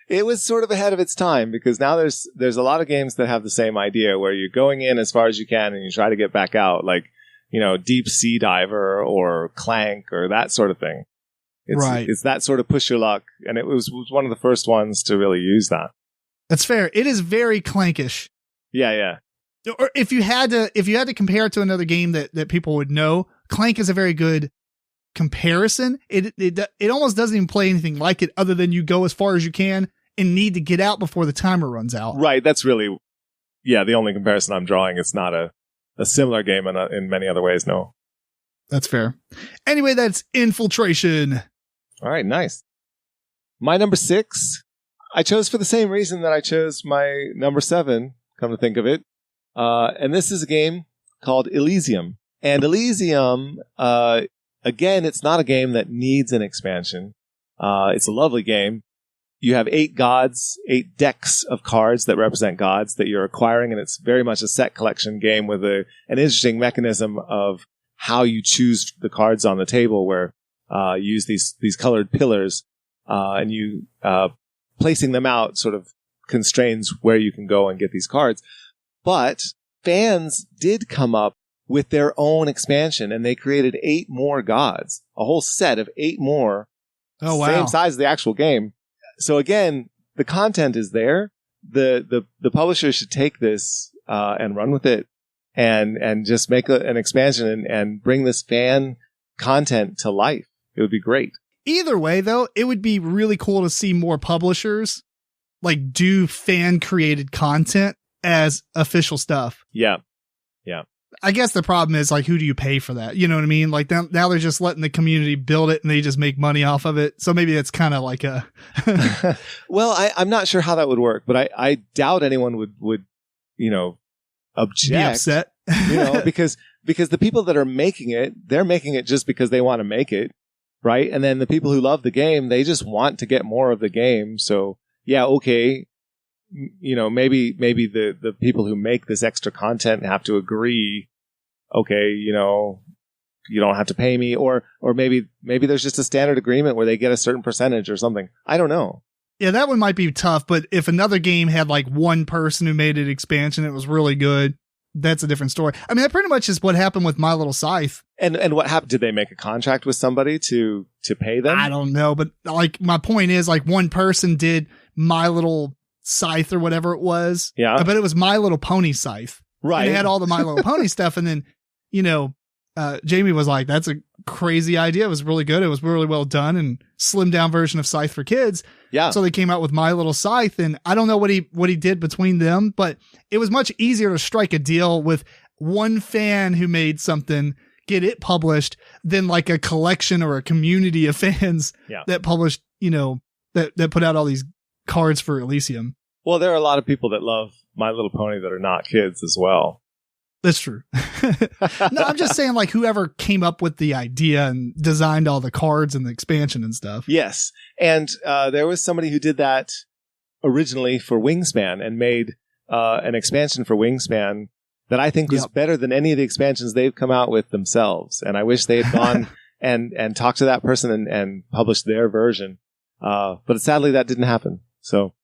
It was sort of ahead of its time because now there's a lot of games that have the same idea where you're going in as far as you can and you try to get back out, like, Deep Sea Diver or Clank or that sort of thing. It's that sort of push your luck, and it was one of the first ones to really use that. That's fair. It is very Clankish. Yeah. Or if you had to compare it to another game that people would know, Clank is a very good comparison. It almost doesn't even play anything like it other than you go as far as you can and need to get out before the timer runs out. Right. That's really, the only comparison I'm drawing. It's not a similar game in many other ways. No. That's fair. Anyway, that's Infiltration. All right. Nice. My number 6, I chose for the same reason that I chose my number 7, come to think of it. And this is a game called Elysium. And Elysium, again, it's not a game that needs an expansion. It's a lovely game. You have 8 gods, 8 decks of cards that represent gods that you're acquiring, and it's very much a set collection game with an interesting mechanism of how you choose the cards on the table, where you use these colored pillars, and you placing them out sort of constrains where you can go and get these cards. But fans did come up with their own expansion, and they created 8 more gods, a whole set of 8 more Oh, wow. Same size as the actual game. So again, the content is there. The publisher should take this and run with it and just make an expansion and bring this fan content to life. It would be great. Either way, though, it would be really cool to see more publishers like do fan created content as official stuff. Yeah. I guess the problem is like, who do you pay for that? You know what I mean? Like now they're just letting the community build it and they just make money off of it. So maybe it's kind of like a, well, I'm not sure how that would work, but I doubt anyone would, object. Be upset. Because the people that are making it, they're making it just because they want to make it. Right. And then the people who love the game, they just want to get more of the game. So yeah, okay. Maybe the people who make this extra content have to agree, okay, you don't have to pay me, or maybe there's just a standard agreement where they get a certain percentage or something. I don't know. Yeah, that one might be tough, but if another game had like one person who made an expansion, it was really good. That's a different story. I mean, that pretty much is what happened with My Little Scythe. And what happened? Did they make a contract with somebody to pay them? I don't know, but like my point is like one person did My Little Scythe or whatever it was. Yeah. But it was My Little Pony Scythe. Right. And it had all the My Little Pony stuff. And then, Jamie was like, that's a crazy idea. It was really good. It was really well done and slimmed down version of Scythe for kids. Yeah. So they came out with My Little Scythe, and I don't know what he did between them, but it was much easier to strike a deal with one fan who made something, get it published, than like a collection or a community of fans that published, that put out all these cards for Elysium. Well, there are a lot of people that love My Little Pony that are not kids as well. That's true. No, I'm just saying like whoever came up with the idea and designed all the cards and the expansion and stuff. Yes. And there was somebody who did that originally for Wingspan and made an expansion for Wingspan that I think was better than any of the expansions they've come out with themselves. And I wish they had gone and talked to that person and published their version. But sadly that didn't happen. So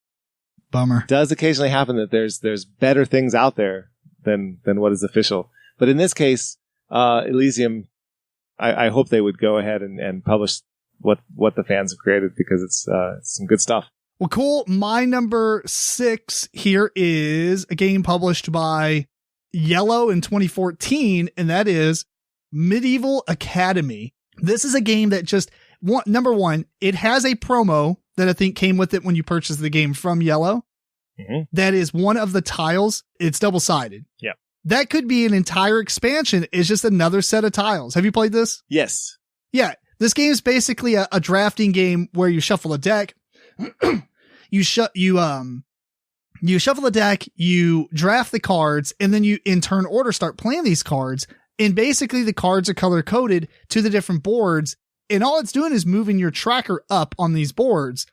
bummer. It does occasionally happen that there's better things out there than what is official. But in this case, Elysium, I hope they would go ahead and publish what the fans have created, because it's some good stuff. Well, cool. My number 6 here is a game published by Yellow in 2014, and that is Medieval Academy. This is a game that just, number one, it has a promo that I think came with it when you purchased the game from Yellow. Mm-hmm. That is one of the tiles. It's double-sided. Yeah. That could be an entire expansion. It's just another set of tiles. Have you played this? Yes. Yeah. This game is basically a drafting game where you shuffle a deck. You shuffle a deck, you draft the cards, and then you in turn order start playing these cards. And basically the cards are color coded to the different boards. And all it's doing is moving your tracker up on these boards,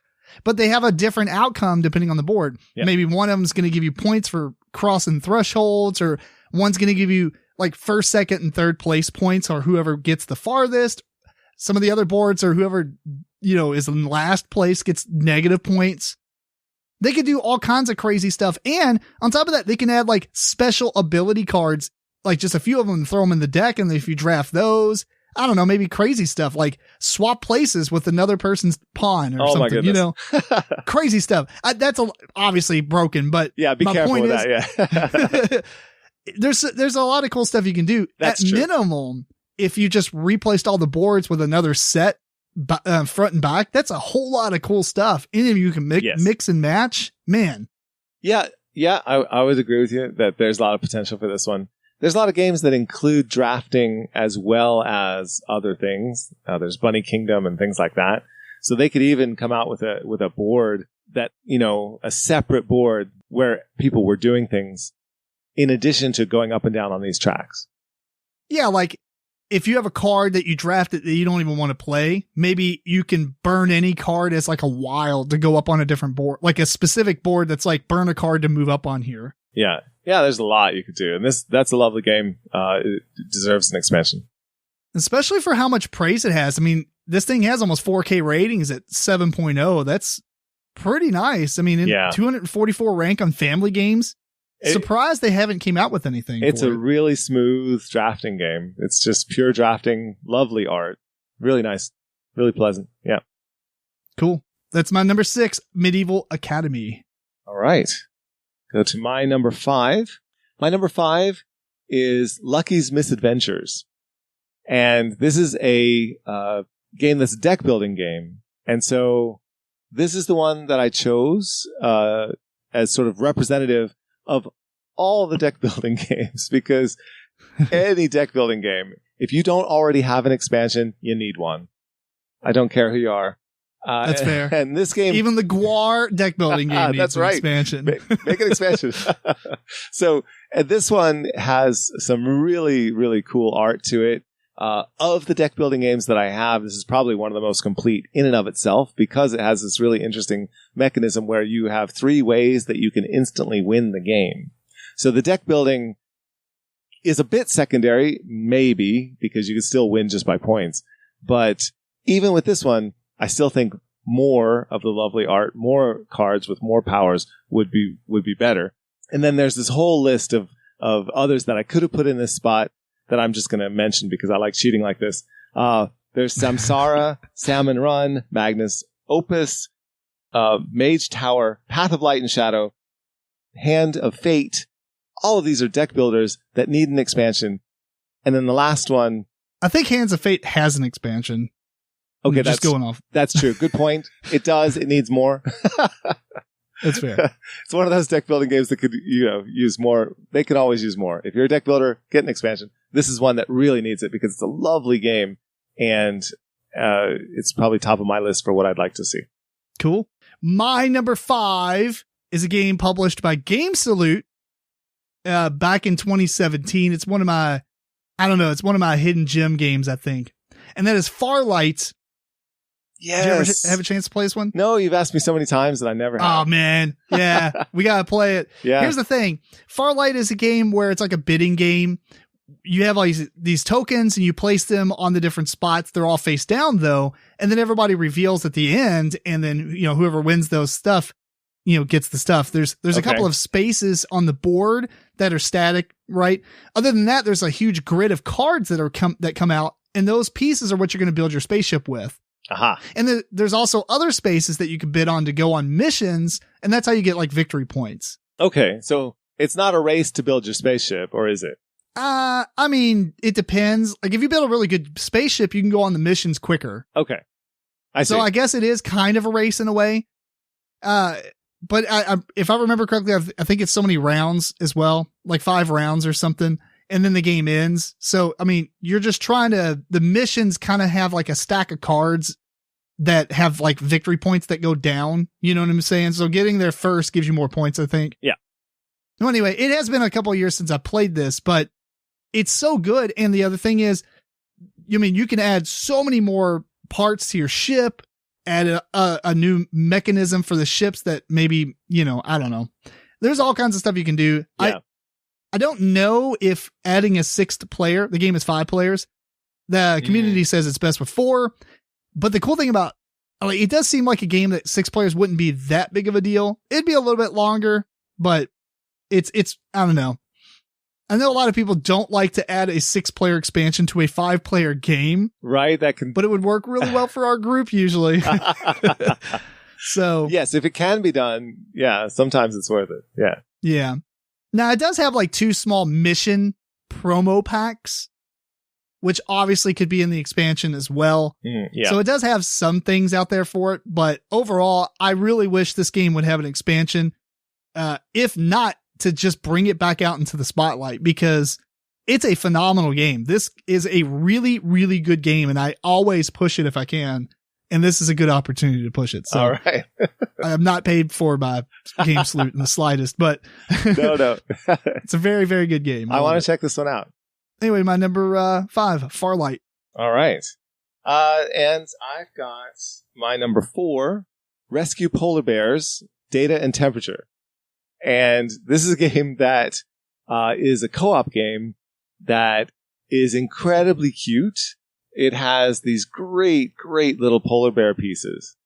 but they have a different outcome depending on the board. Yep. Maybe one of them is going to give you points for crossing thresholds, or one's going to give you like first, second, and third place points, or whoever gets the farthest. Some of the other boards are whoever, is in last place gets negative points. They could do all kinds of crazy stuff. And on top of that, they can add like special ability cards, like just a few of them, and throw them in the deck. And if you draft those, I don't know, maybe crazy stuff like swap places with another person's pawn or something, crazy stuff. That's obviously broken, but yeah, be careful with that. Yeah. there's a lot of cool stuff you can do. That's at true. Minimum, if you just replaced all the boards with another set, front and back, that's a whole lot of cool stuff. Any of you can mix and match, man. Yeah. I would agree with you that there's a lot of potential for this one. There's a lot of games that include drafting as well as other things. There's Bunny Kingdom and things like that. So they could even come out with a board that, a separate board where people were doing things in addition to going up and down on these tracks. Yeah, like if you have a card that you drafted that you don't even want to play, maybe you can burn any card as like a wild to go up on a different board, like a specific board that's like burn a card to move up on here. Yeah. Yeah, there's a lot you could do. And that's a lovely game. It deserves an expansion. Especially for how much praise it has. I mean, this thing has almost 4K ratings at 7.0. That's pretty nice. I mean, 244 rank on family games. Surprised they haven't came out with anything. It's a really smooth drafting game. It's just pure drafting, lovely art. Really nice. Really pleasant. Yeah. Cool. That's my number 6, Medieval Academy. All right. Go to my number 5. My number 5 is Lucky's Misadventures. And this is a game that's a deck building game. And so this is the one that I chose as sort of representative of all the deck building games, because any deck building game, if you don't already have an expansion, you need one. I don't care who you are. That's fair. And this game, even the Guar deck building game needs that's an right. expansion. Make an expansion. So this one has some really, really cool art to it. Of the deck building games that I have, this is probably one of the most complete in and of itself, because it has this really interesting mechanism where you have 3 ways that you can instantly win the game. So the deck building is a bit secondary, maybe, because you can still win just by points. But even with this one, I still think more of the lovely art, more cards with more powers would be better. And then there's this whole list of others that I could have put in this spot that I'm just going to mention because I like cheating like this. There's Samsara, Salmon Run, Magnus Opus, Mage Tower, Path of Light and Shadow, Hand of Fate. All of these are deck builders that need an expansion. And then the last one, I think Hands of Fate has an expansion. Okay, just going off. That's true. Good point. It does. It needs more. That's fair. It's one of those deck building games that could, use more. They could always use more. If you're a deck builder, get an expansion. This is one that really needs it because it's a lovely game, and it's probably top of my list for what I'd like to see. Cool. My number 5 is a game published by Game Salute back in 2017. It's one of my, it's one of my hidden gem games, I think. And that is Farlight. Yes. Did you ever have a chance to play this one? No, you've asked me so many times that I never have. Oh, man. Yeah. We got to play it. Yeah. Here's the thing. Farlight is a game where it's like a bidding game. You have all these tokens and you place them on the different spots. They're all face down though. And then everybody reveals at the end. And then, whoever wins those stuff, gets the stuff. There's a couple of spaces on the board that are static, right? Other than that, there's a huge grid of cards that come out. And those pieces are what you're going to build your spaceship with. Aha. And there's also other spaces that you can bid on to go on missions. And that's how you get like victory points. Okay. So it's not a race to build your spaceship, or is it? It depends. Like if you build a really good spaceship, you can go on the missions quicker. Okay. I see. So I guess it is kind of a race in a way. But if I remember correctly, I think it's so many rounds as well, like 5 rounds or something. And then the game ends. So, you're just the missions kind of have like a stack of cards that have like victory points that go down. You know what I'm saying? So getting there first gives you more points, I think. Yeah. Well, anyway, it has been a couple of years since I played this, but it's so good. And the other thing is, you can add so many more parts to your ship, add a new mechanism for the ships that maybe, I don't know. There's all kinds of stuff you can do. Yeah. I don't know if adding a 6th player, the game is 5 players. The community says it's best with 4. But the cool thing about, it does seem like a game that 6 players wouldn't be that big of a deal. It'd be a little bit longer, but it's, I don't know. I know a lot of people don't like to add a 6-player expansion to a 5-player game. Right. But it would work really well for our group usually. So. Yes, if it can be done, yeah, sometimes it's worth it. Yeah. Yeah. Now, it does have like 2 small mission promo packs, which obviously could be in the expansion as well. Yeah. So it does have some things out there for it. But overall, I really wish this game would have an expansion. If not, to just bring it back out into the spotlight, because it's a phenomenal game. This is a really, really good game, and I always push it if I can. And this is a good opportunity to push it. So all right. I'm not paid for by Game Salute in the slightest, but no. It's a very, very good game. I want to check this one out. Anyway, my number 5, Farlight. All right. And I've got my number 4, Rescue Polar Bears, Data and Temperature. And this is a game that is a co-op game that is incredibly cute. It has these great, great little polar bear pieces.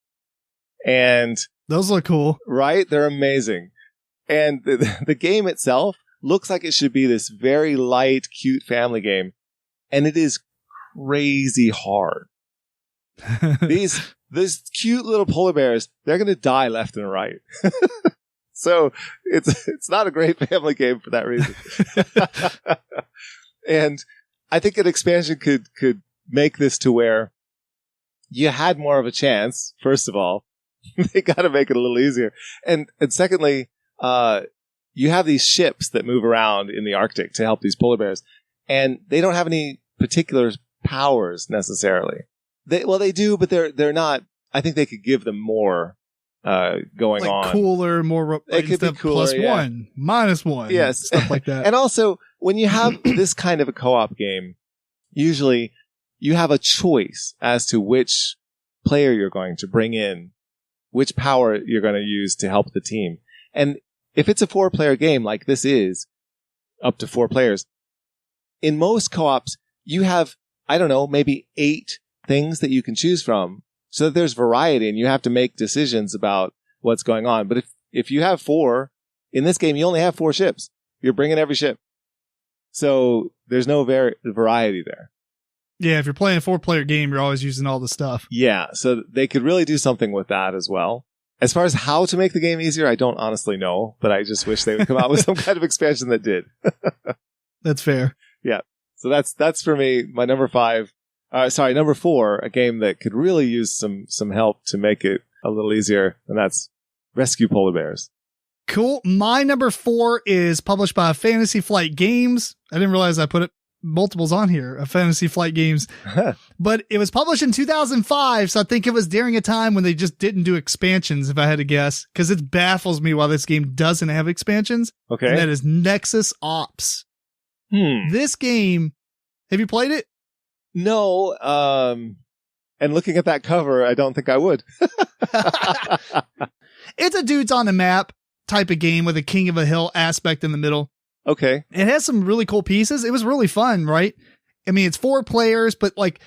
And those look cool. Right? They're amazing. And the game itself looks like it should be this very light, cute family game. And it is crazy hard. These cute little polar bears, they're going to die left and right. So it's not a great family game for that reason. And I think an expansion could make this to where you had more of a chance. First of all, they got to make it a little easier. And secondly, you have these ships that move around in the Arctic to help these polar bears, and they don't have any particular powers necessarily. They do, but they're not. I think they could give them more going like on. Cooler, more. It could be cooler, +1, -1. Yes, stuff like that. And also, when you have this kind of a co-op game, usually you have a choice as to which player you're going to bring in, which power you're going to use to help the team. And if it's a 4-player game like this is, up to 4 players, in most co-ops, you have, I don't know, maybe 8 things that you can choose from, so that there's variety and you have to make decisions about what's going on. But if you have 4, in this game, you only have 4 ships. You're bringing every ship. So there's no variety there. Yeah, if you're playing a 4-player game, you're always using all the stuff. Yeah, so they could really do something with that as well. As far as how to make the game easier, I don't honestly know, but I just wish they would come out with some kind of expansion that did. That's fair. Yeah. So that's for me, my number 4, a game that could really use some help to make it a little easier, and that's Rescue Polar Bears. Cool. My number 4 is published by Fantasy Flight Games. I didn't realize I put it multiples on here of Fantasy Flight Games, but it was published in 2005. So I think it was during a time when they just didn't do expansions, if I had to guess, because it baffles me why this game doesn't have expansions. Okay. And that is Nexus Ops. This game, have you played it? No. And looking at that cover, I don't think I would. It's a dudes on a map type of game with a king of a hill aspect in the middle. Okay. It has some really cool pieces. It was really fun, right? I mean, it's 4 players, but like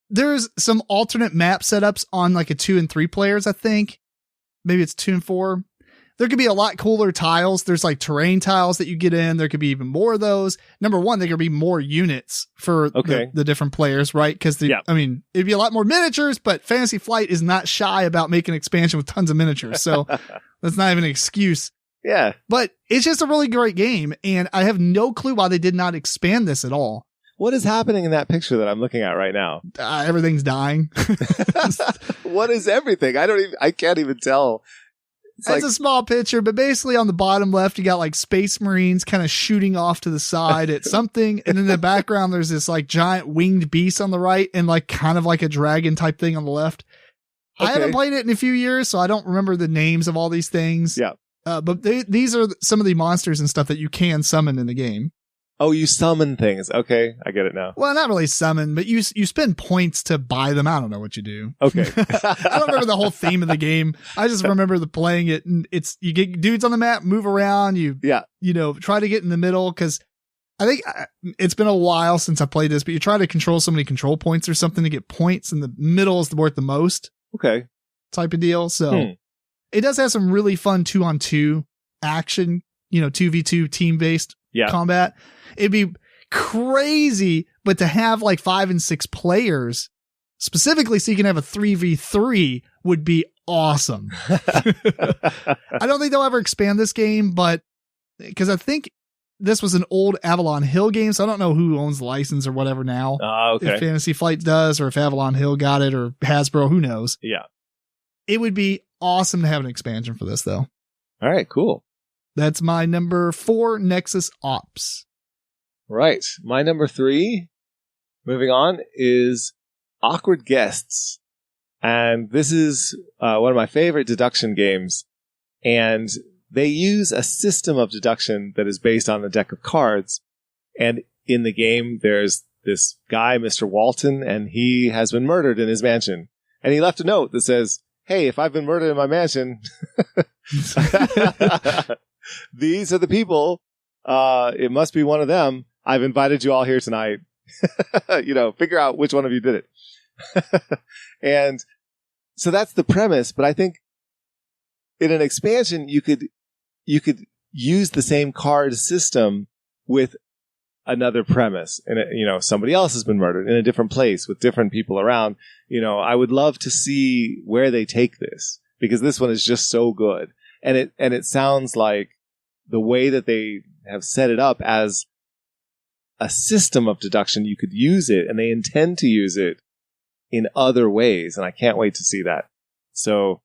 there's some alternate map setups on like a 2 and 3 players, I think. Maybe it's 2 and 4. There could be a lot cooler tiles. There's like terrain tiles that you get in. There could be even more of those. Number 1, there could be more units for the different players, right? Because I mean, it'd be a lot more miniatures, but Fantasy Flight is not shy about making an expansion with tons of miniatures. So that's not even an excuse. Yeah. But it's just a really great game, and I have no clue why they did not expand this at all. What is happening in that picture that I'm looking at right now? Everything's dying. What is everything? I can't even tell. It's a small picture, but basically on the bottom left, you got like Space Marines kind of shooting off to the side at something. And in the background, there's this like giant winged beast on the right and like kind of like a dragon type thing on the left. Okay. I haven't played it in a few years, so I don't remember the names of all these things. Yeah. But these are some of the monsters and stuff that you can summon in the game. Oh, you summon things. Okay, I get it now. Well, not really summon, but you spend points to buy them. I don't know what you do. Okay. I don't remember the whole theme of the game. I just remember playing it, and it's you get dudes on the map, move around, you try to get in the middle, because I think it's been a while since I played this, but you try to control so many control points or something to get points, and the middle is worth the most. Okay. Type of deal. So it does have some really fun 2-on-2 action, 2v2 team-based combat. It'd be crazy, but to have like 5 and 6 players specifically so you can have a 3v3 would be awesome. I don't think they'll ever expand this game, but because I think this was an old Avalon Hill game, so I don't know who owns the license or whatever now. Okay. If Fantasy Flight does, or if Avalon Hill got it, or Hasbro, who knows? Yeah. It would be awesome to have an expansion for this, though. All right, cool. That's my number 4, Nexus Ops. Right. My number 3, moving on, is Awkward Guests. And this is one of my favorite deduction games. And they use a system of deduction that is based on a deck of cards. And in the game, there's this guy, Mr. Walton, and he has been murdered in his mansion. And he left a note that says, "Hey, if I've been murdered in my mansion, these are the people. It must be one of them. I've invited you all here tonight. Figure out which one of you did it." And so that's the premise. But I think in an expansion, you could use the same card system with another premise and, somebody else has been murdered in a different place with different people around. I would love to see where they take this, because this one is just so good. And it sounds like the way that they have set it up as a system of deduction, you could use it, and they intend to use it in other ways. And I can't wait to see that. So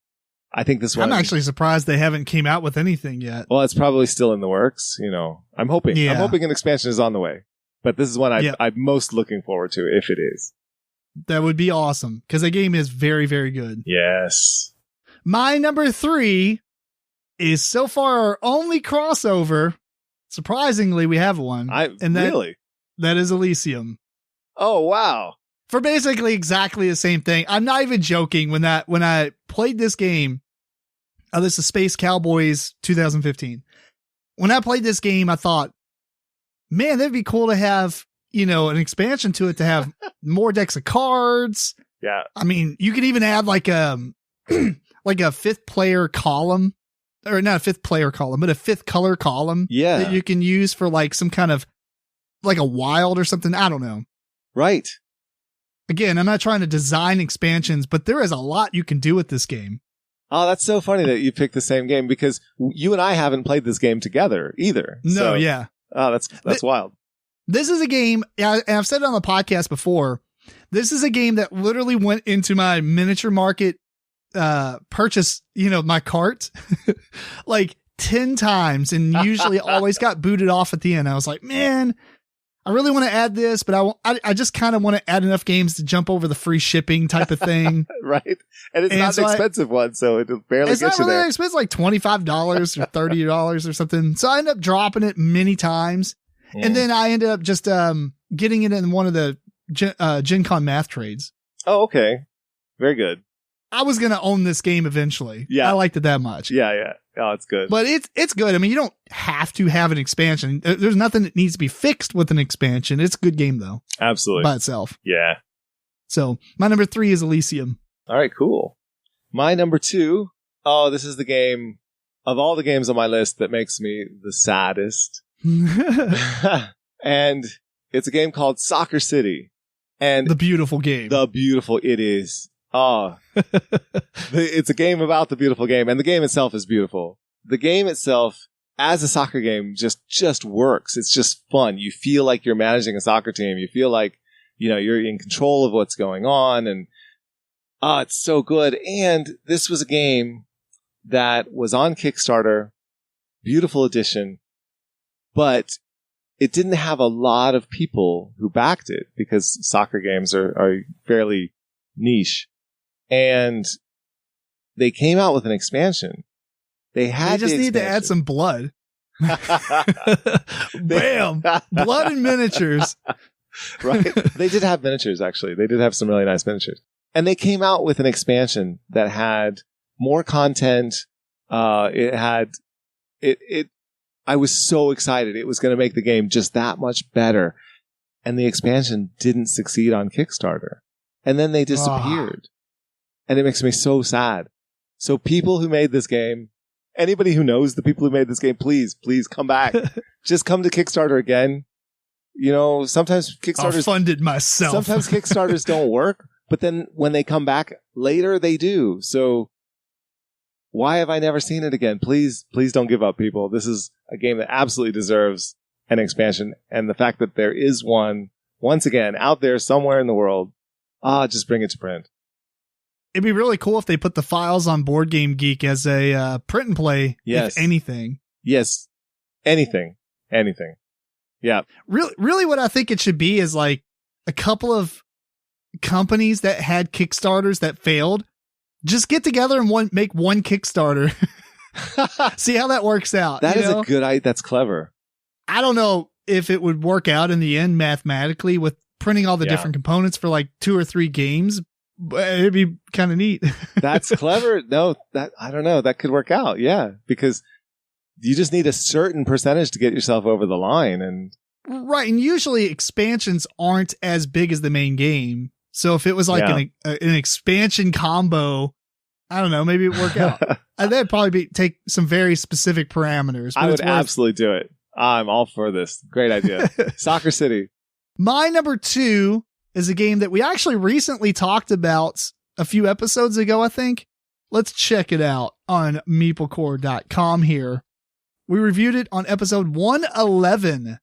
I think this one, I'm actually surprised they haven't came out with anything yet. Well, it's probably still in the works. I'm hoping an expansion is on the way, but this is one I'm most looking forward to if it is. That would be awesome, because the game is very, very good. Yes. My number 3 is so far our only crossover. Surprisingly, we have one. Really? That is Elysium. Oh, wow. For basically exactly the same thing. I'm not even joking. When I played this game, this is Space Cowboys 2015. When I played this game, I thought, man, that'd be cool to have, an expansion to it, to have more decks of cards. Yeah. I mean, you could even add like a 5th player column, or not a 5th player column, but a 5th color column. Yeah. That you can use for like some kind of like a wild or something. I don't know. Right. Again, I'm not trying to design expansions, but there is a lot you can do with this game. Oh, that's so funny that you picked the same game, because you and I haven't played this game together either. No, yeah. Oh, that's wild. This is a game, and I've said it on the podcast before, this is a game that literally went into my miniature market purchase, my cart like 10 times, and usually always got booted off at the end. I was like, man, I really want to add this, but I just kind of want to add enough games to jump over the free shipping type of thing. Right. And it's not an expensive one, so it'll barely get you there. It's not really expensive, like $25 or $30 or something. So I ended up dropping it many times. And then I ended up just getting it in one of the Gen Con math trades. Oh, okay. Very good. I was going to own this game eventually. Yeah. I liked it that much. Yeah. Oh, it's good. But it's good. I mean, you don't have to have an expansion. There's nothing that needs to be fixed with an expansion. It's a good game, though. Absolutely. By itself. Yeah. So my number 3 is Elysium. All right, cool. My number 2. Oh, this is the game of all the games on my list that makes me the saddest. And it's a game called Soccer City. And the beautiful game. It is. Oh, it's a game about the beautiful game, and the game itself is beautiful. The game itself, as a soccer game, just works. It's just fun. You feel like you're managing a soccer team. You feel like, you're in control of what's going on, and it's so good. And this was a game that was on Kickstarter, beautiful edition, but it didn't have a lot of people who backed it, because soccer games are fairly niche. And they came out with an expansion. They just need to add some blood. Bam! Blood and miniatures. Right. They did have miniatures, actually. They did have some really nice miniatures. And they came out with an expansion that had more content. I was so excited. It was going to make the game just that much better. And the expansion didn't succeed on Kickstarter. And then they disappeared. And it makes me so sad. So people who made this game, anybody who knows the people who made this game, please come back. Just come to Kickstarter again. Sometimes Kickstarters... I'll fund it myself. Sometimes Kickstarters don't work, but then when they come back later, they do. So why have I never seen it again? Please don't give up, people. This is a game that absolutely deserves an expansion. And the fact that there is one, once again, out there somewhere in the world, just bring it to print. It'd be really cool if they put the files on Board Game Geek as a print and play. Yes. If anything. Yes. Anything. Yeah. Really what I think it should be is like a couple of companies that had Kickstarters that failed. Just get together and make one Kickstarter. See how that works out. That is a good idea. That's clever. I don't know if it would work out in the end mathematically with printing all the different components for like 2 or 3 games. But it'd be kind of neat. That's clever. No, I don't know. That could work out. Yeah. Because you just need a certain percentage to get yourself over the line. And right. And usually expansions aren't as big as the main game. So if it was like an expansion combo, I don't know, maybe it'd work out. That'd probably take some very specific parameters. But I would absolutely do it. I'm all for this. Great idea. Soccer City. My number 2 is a game that we actually recently talked about a few episodes ago, I think. Let's check it out on MeepleCore.com here. We reviewed it on episode 111.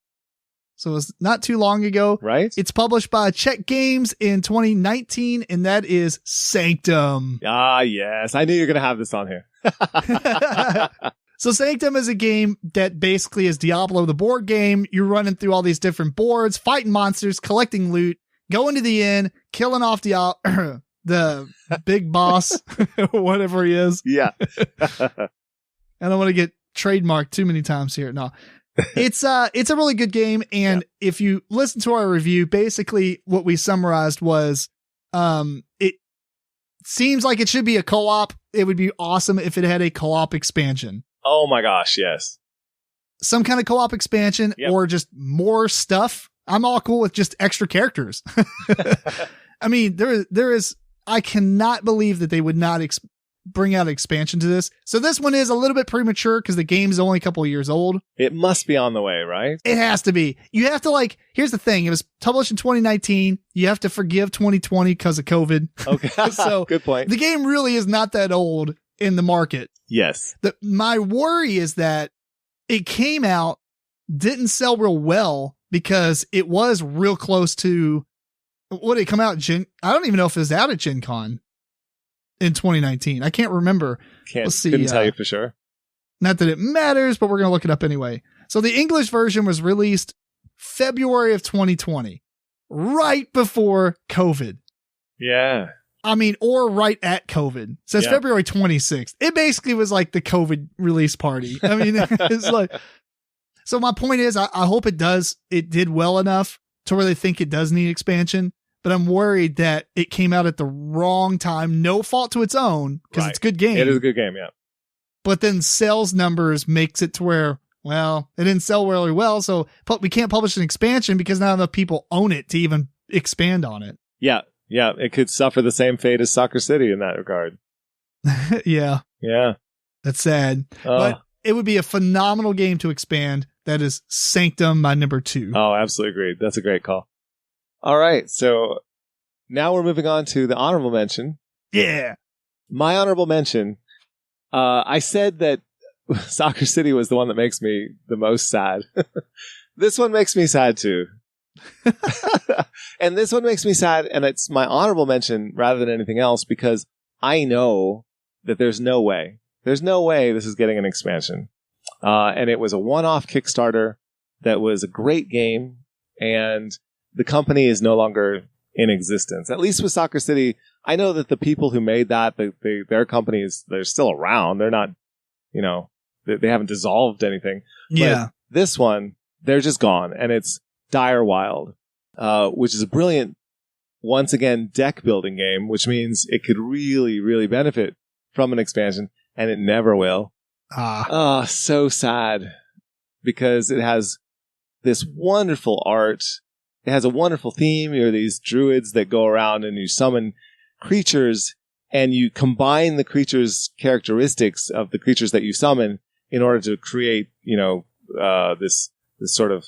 So it's not too long ago. Right? It's published by Czech Games in 2019, and that is Sanctum. Ah, yes. I knew you were going to have this on here. So Sanctum is a game that basically is Diablo, the board game. You're running through all these different boards, fighting monsters, collecting loot, going to the inn, killing off the big boss, whatever he is. Yeah. I don't want to get trademarked too many times here. No, it's a really good game. And if you listen to our review, basically what we summarized was, it seems like it should be a co-op. It would be awesome if it had a co-op expansion. Oh my gosh. Yes. Some kind of co-op expansion or just more stuff. I'm all cool with just extra characters. I mean, there is, I cannot believe that they would not bring out an expansion to this. So this one is a little bit premature because the game is only a couple of years old. It must be on the way, right? It has to be. You have to here's the thing. It was published in 2019. You have to forgive 2020 because of COVID. Okay. So good point. The game really is not that old in the market. Yes. My worry is that it came out, didn't sell real well because it was real close to what did it come out? I don't even know if it was out at Gen Con in 2019. I can't remember. Let's see. Couldn't tell you for sure. Not that it matters, but we're going to look it up anyway. So the English version was released February of 2020, right before COVID. Yeah. I mean, or right at COVID. It says February 26th. It basically was like the COVID release party. I mean, it's like, so my point is, I hope it did well enough to where they think it does need expansion, but I'm worried that it came out at the wrong time. No fault to its own because it's a good game. It is a good game. Yeah. But then sales numbers makes it to where, well, it didn't sell really well. So we can't publish an expansion because not enough people own it to even expand on it. Yeah. Yeah, it could suffer the same fate as Soccer City in that regard. Yeah. Yeah. That's sad. But it would be a phenomenal game to expand. That is Sanctum, my number 2. Oh, absolutely agreed. That's a great call. All right. So now we're moving on to the honorable mention. Yeah. My honorable mention, I said that Soccer City was the one that makes me the most sad. This one makes me sad too. And this one makes me sad, and it's my honorable mention rather than anything else because I know that there's no way this is getting an expansion. And it was a one-off Kickstarter that was a great game, and the company is no longer in existence. At least with Soccer City, I know that the people who made that, their companies, they're still around. They're not, they haven't dissolved anything. Yeah. But this one, they're just gone, and it's Dire Wild, which is a brilliant, once again, deck building game, which means it could really, really benefit from an expansion, and it never will. So sad because it has this wonderful art. It has a wonderful theme. You're these druids that go around and you summon creatures, and you combine the creatures' characteristics of the creatures that you summon in order to create, this sort of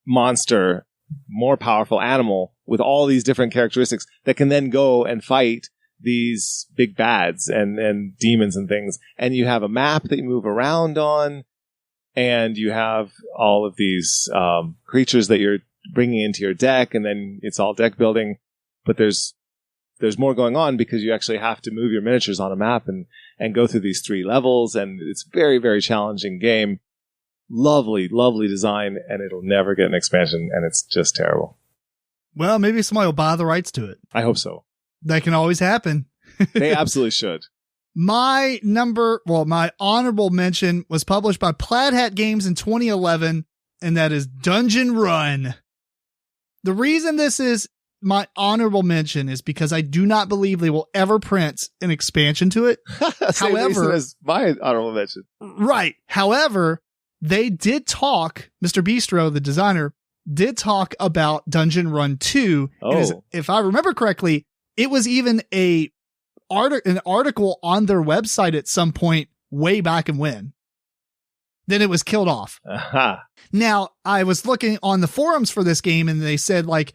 monster, more powerful animal with all these different characteristics that can then go and fight these big bads and demons and things. And you have a map that you move around on, and you have all of these creatures that you're bringing into your deck, and then it's all deck building. But there's more going on because you actually have to move your miniatures on a map and go through these 3 levels, and it's a very, very challenging game. Lovely, lovely design, and it'll never get an expansion, and it's just terrible. Well, maybe somebody will buy the rights to it. I hope so. That can always happen. They absolutely should. My honorable mention was published by Plaid Hat Games in 2011, and that is Dungeon Run. The reason this is my honorable mention is because I do not believe they will ever print an expansion to it. Same reason as my honorable mention. Right. However, they did talk, Mr. Bistro, the designer, did talk about Dungeon Run 2. Oh. If I remember correctly, it was even an article on their website at some point way back and when. then it was killed off. Aha. Now, I was looking on the forums for this game, and they said like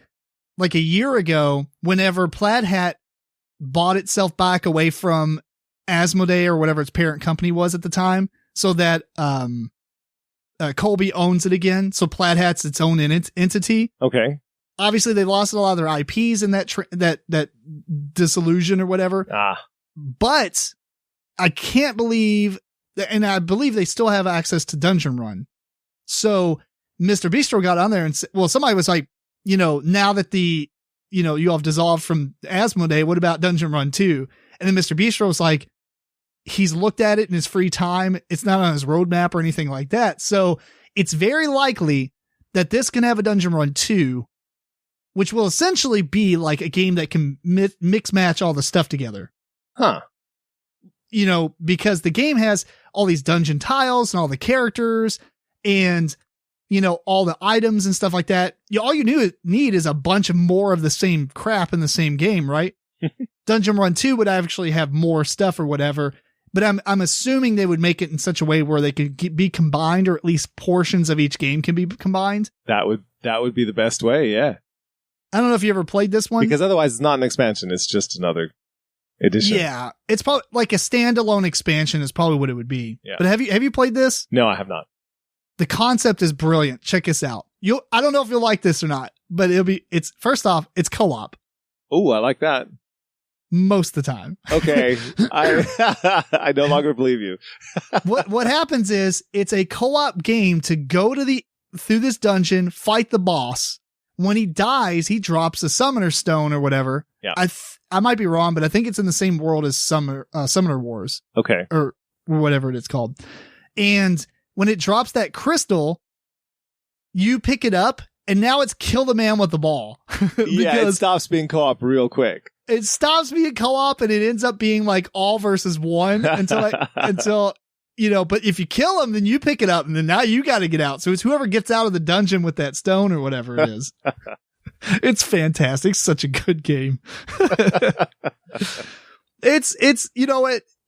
a year ago, whenever Plaid Hat bought itself back away from Asmodee or whatever its parent company was at the time, so that Colby owns it again. So Plaid Hat's its own entity. Okay. Obviously, they lost a lot of their IPs in that dissolution or whatever. But I can't believe, and I believe they still have access to Dungeon Run. So Mr. Bistro got on there and said, well, somebody was like, now that you all have dissolved from Asmodee, what about Dungeon Run 2? And then Mr. Bistro was like, he's looked at it in his free time. It's not on his roadmap or anything like that. So it's very likely that this can have a Dungeon Run 2, which will essentially be like a game that can mix match all the stuff together. Huh. Because the game has all these dungeon tiles and all the characters and, all the items and stuff like that. All you need is a bunch of more of the same crap in the same game, right? Dungeon Run 2 would actually have more stuff or whatever, but I'm assuming they would make it in such a way where they could be combined, or at least portions of each game can be combined. That would be the best way. Yeah. I don't know if you ever played this one. Because otherwise it's not an expansion. It's just another edition. Yeah. It's probably like a standalone expansion is probably what it would be. Yeah. But have you played this? No, I have not. The concept is brilliant. Check this out. I don't know if you'll like this or not, but it's first off, it's co-op. Oh, I like that. Most of the time. Okay. I no longer believe you. What happens is it's a co-op game to go through this dungeon, fight the boss. When he dies, he drops a summoner stone or whatever. Yeah. I might be wrong, but I think it's in the same world as Summoner Wars. Okay. Or whatever it's called. And when it drops that crystal, you pick it up, and now it's kill the man with the ball. Yeah, it stops being co-op real quick. It stops being co-op, and it ends up being like all versus one until but if you kill him, then you pick it up, and then now you got to get out. So it's whoever gets out of the dungeon with that stone or whatever it is. It's fantastic. It's such a good game.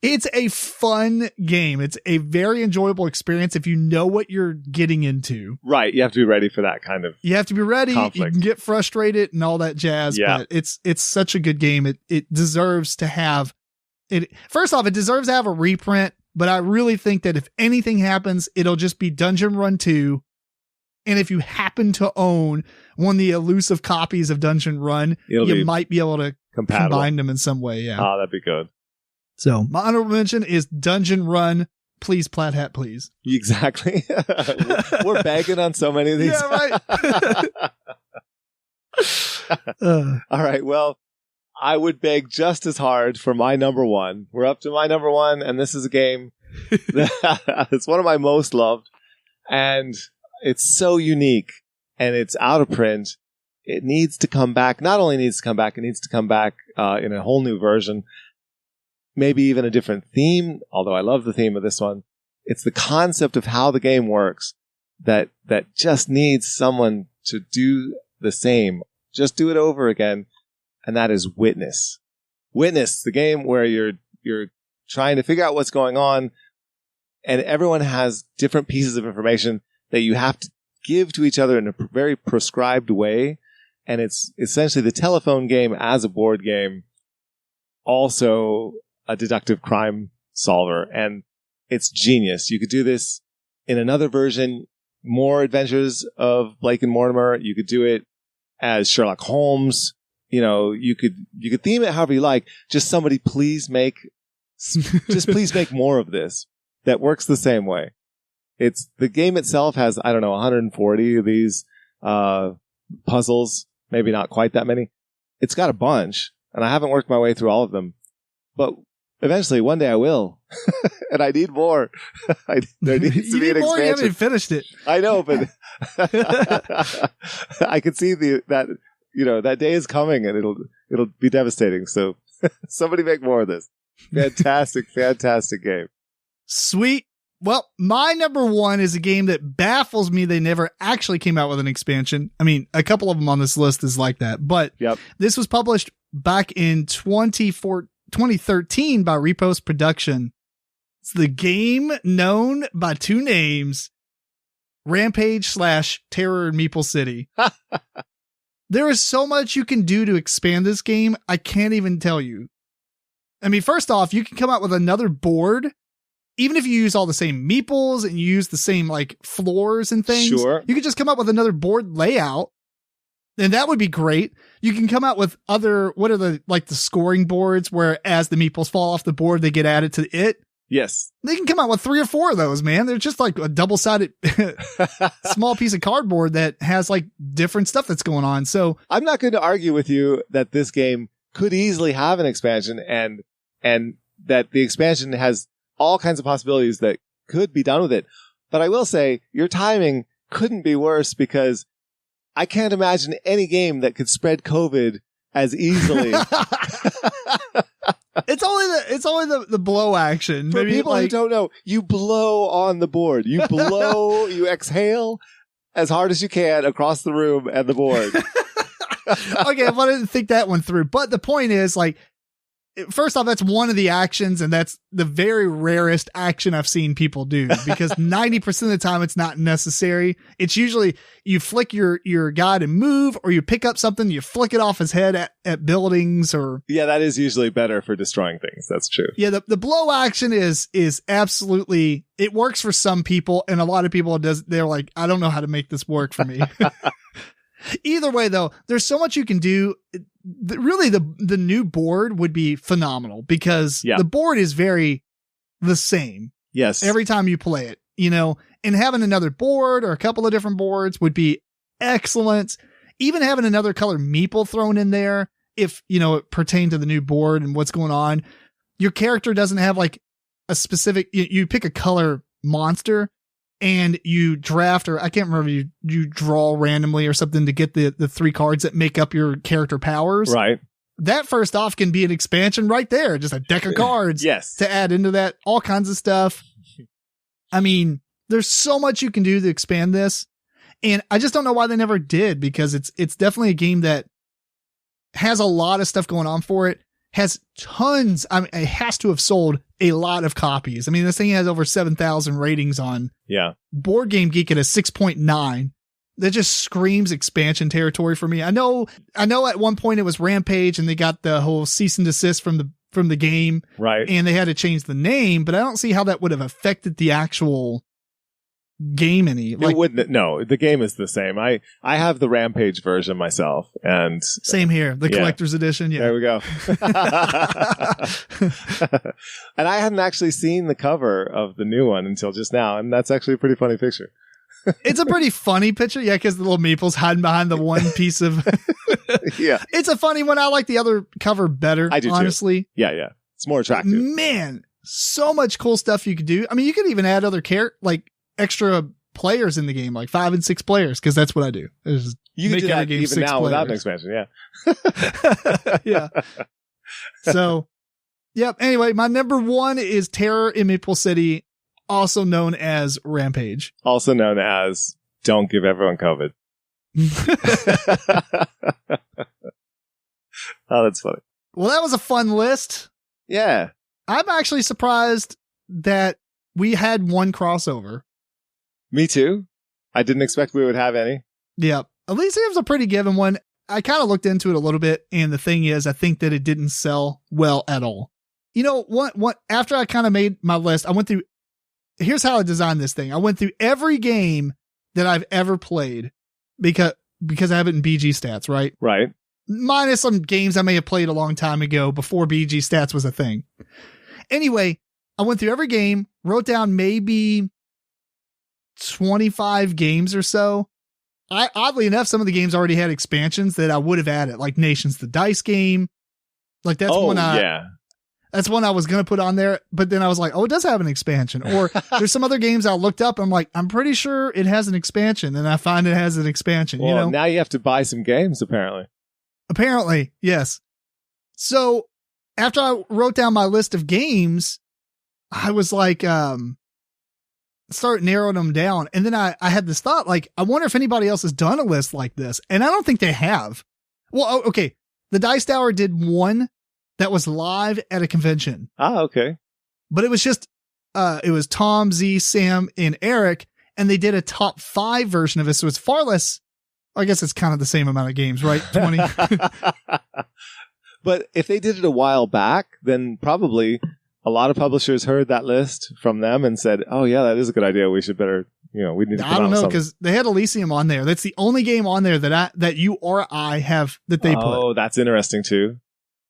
It's a fun game. It's a very enjoyable experience if you know what you're getting into. Right. You have to be ready for that kind of You have to be ready. conflict. You can get frustrated and all that jazz, Yeah. but it's such a good game. It deserves to have it. First off, it deserves to have a reprint, but I really think that if anything happens, it'll just be Dungeon Run 2. And if you happen to own one of the elusive copies of Dungeon Run, you might be able to combine them in some way. Yeah. Oh, that'd be good. So my honorable mention is Dungeon Run. Please, Plaid Hat, please. Exactly. We're bagging on so many of these. Yeah, right. All right. Well, I would beg just as hard for my number one. We're up to my number one, and this is a game it's one of my most loved, and it's so unique, and it's out of print. It needs to come back. Not only needs to come back, it needs to come back in a whole new version. Maybe even a different theme, although I love the theme of this one. It's the concept of how the game works that just needs someone to do the same. Just do it over again. And that is Witness. Witness, the game where you're trying to figure out what's going on, and everyone has different pieces of information that you have to give to each other in a very prescribed way. And it's essentially the telephone game as a board game. Also a deductive crime solver, and it's genius. You could do this in another version, more Adventures of Blake and Mortimer. You could do it as Sherlock Holmes. You could theme it however you like. Just somebody please make more of this that works the same way. It's the game itself has, 140 of these puzzles, maybe not quite that many. It's got a bunch, and I haven't worked my way through all of them, but eventually, one day I will, and I need more. There needs to be an expansion. You haven't finished it. I know, but I can see that day is coming, and it'll be devastating. So somebody make more of this. Fantastic, fantastic game. Sweet. Well, my number one is a game that baffles me. They never actually came out with an expansion. I mean, a couple of them on this list is like that, but This was published back in 2013 by Repost Production, It's the game known by two names, Rampage / Terror in Meeple City. There is so much you can do to expand this game. I can't even tell you. I mean, first off, you can come out with another board. Even if you use all the same meeples and you use the same like floors and things, Sure. You could just come up with another board layout. And that would be great. You can come out with other, what are the scoring boards where as the meeples fall off the board, they get added to it. Yes. They can come out with 3 or 4 of those, man. They're just like a double-sided small piece of cardboard that has like different stuff that's going on. So I'm not going to argue with you that this game could easily have an expansion and that the expansion has all kinds of possibilities that could be done with it. But I will say your timing couldn't be worse because I can't imagine any game that could spread COVID as easily. It's only the blow action. For Maybe people who don't know, you blow on the board. You blow, you exhale as hard as you can across the room and the board. Okay, I didn't think that one through. But the point is, like, first off, that's one of the actions, and that's the very rarest action I've seen people do, because 90% of the time it's not necessary. It's usually you flick your guy to move, or you pick up something, you flick it off his head at buildings, or... Yeah, that is usually better for destroying things. That's true. Yeah, the blow action is absolutely... It works for some people, and a lot of people, they're like, I don't know how to make this work for me. Either way, though, there's so much you can do. Really, the new board would be phenomenal because the board is very the same. Yes. Every time you play it, and having another board or a couple of different boards would be excellent. Even having another color meeple thrown in there, if, it pertained to the new board and what's going on. Your character doesn't have like a specific, you pick a color monster and you draft, or I can't remember, you draw randomly or something to get the 3 cards that make up your character powers. Right. That first off can be an expansion right there. Just a deck of cards yes. to add into that, all kinds of stuff. I mean, there's so much you can do to expand this. And I just don't know why they never did, because it's definitely a game that has a lot of stuff going on for it. Has tons. I mean, it has to have sold a lot of copies. I mean, this thing has over 7,000 ratings on Board Game Geek at a 6.9. That just screams expansion territory for me. I know at one point it was Rampage and they got the whole cease and desist from the game. Right. And they had to change the name, but I don't see how that would have affected the actual game any. It wouldn't. No, the game is the same. I have the Rampage version myself, and same here, the collector's edition. Yeah, there we go. And I hadn't actually seen the cover of the new one until just now, and that's actually a pretty funny picture. It's a pretty funny picture, yeah, because the little meeple's hiding behind the one piece of. Yeah, it's a funny one. I like the other cover better. I do honestly. Too. Yeah, it's more attractive. Man, so much cool stuff you could do. I mean, you could even add other extra players in the game, like 5 and 6 players, because that's what I do. You can do that even now without an expansion, yeah. Yeah. So, yep. Anyway, my number 1 is Terror in Meeple City, also known as Rampage. Also known as Don't Give Everyone COVID. Oh, that's funny. Well, that was a fun list. Yeah. I'm actually surprised that we had one crossover. Me too. I didn't expect we would have any. Yeah. Elysium's a pretty given one. I kind of looked into it a little bit, and the thing is, I think that it didn't sell well at all. What after I kind of made my list, I went through, here's how I designed this thing. I went through every game that I've ever played because I have it in BG stats, right? Right. Minus some games I may have played a long time ago before BG stats was a thing. Anyway, I went through every game, wrote down maybe 25 games or so. Oddly enough, some of the games already had expansions that I would have added, like Nations the Dice game. Like that's that's one I was going to put on there, but then I was like, oh, it does have an expansion. Or there's some other games I looked up. I'm like, I'm pretty sure it has an expansion, and I find it has an expansion. Well, now you have to buy some games, apparently. Apparently, yes. So after I wrote down my list of games, I was like, start narrowing them down. And then I had this thought, like, I wonder if anybody else has done a list like this. And I don't think they have. Well, okay. The Dice Tower did one that was live at a convention. Ah, okay. But it was just it was Tom, Z, Sam, and Eric, and they did a top 5 version of it. So it's far less, I guess it's kind of the same amount of games, right? 20. But if they did it a while back, then probably a lot of publishers heard that list from them and said, oh yeah, that is a good idea. We should better, we need to I don't know, because they had Elysium on there. That's the only game on there that you or I have that they put. Oh, that's interesting too.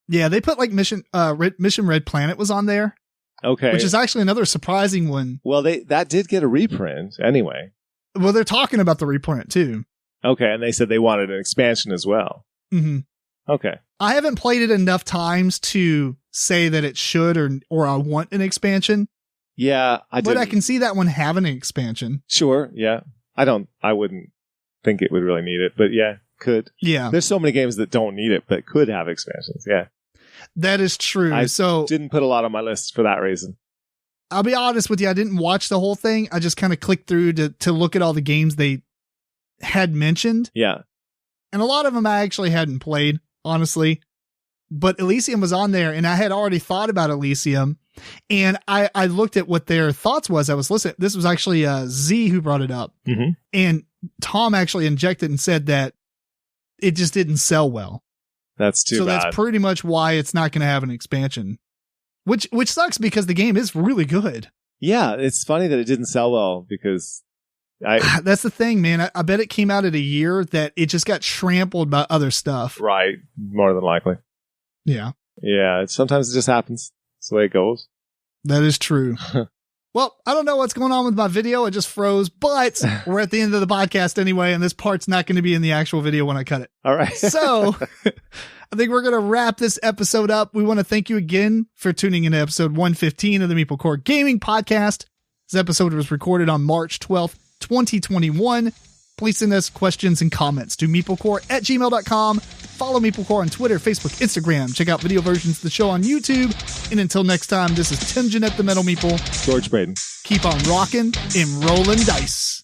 Yeah, they put like Mission Red Planet was on there. Okay. Which is actually another surprising one. Well, that did get a reprint anyway. Well, they're talking about the reprint too. Okay, and they said they wanted an expansion as well. Mm-hmm. Okay. I haven't played it enough times to say that it should or I want an expansion. Yeah, but I can see that one having an expansion. Sure, yeah. I wouldn't think it would really need it, but yeah, could. Yeah. There's so many games that don't need it, but could have expansions, yeah. That is true. I so didn't put a lot on my list for that reason. I'll be honest with you, I didn't watch the whole thing. I just kind of clicked through to look at all the games they had mentioned. Yeah. And a lot of them I actually hadn't played, honestly. But Elysium was on there, and I had already thought about Elysium. And I looked at what their thoughts was. I was listening. This was actually Z who brought it up. Mm-hmm. And Tom actually injected and said that it just didn't sell well. That's too bad. So that's pretty much why it's not going to have an expansion. Which sucks because the game is really good. Yeah, it's funny that it didn't sell well because that's the thing, man. I bet it came out at a year that it just got trampled by other stuff. Right. More than likely. Yeah. Yeah. Sometimes it just happens. That's the way it goes. That is true. Well, I don't know what's going on with my video. It just froze, but we're at the end of the podcast anyway, and this part's not going to be in the actual video when I cut it. All right. So I think we're going to wrap this episode up. We want to thank you again for tuning in to episode 115 of the MeepleCore Gaming Podcast. This episode was recorded on March 12th, 2021. Please send us questions and comments to meeplecore@gmail.com. Follow MeepleCore on Twitter, Facebook, Instagram. Check out video versions of the show on YouTube. And until next time, this is Tim Jennette, the Metal Meeple. George Breden. Keep on rocking and rolling dice.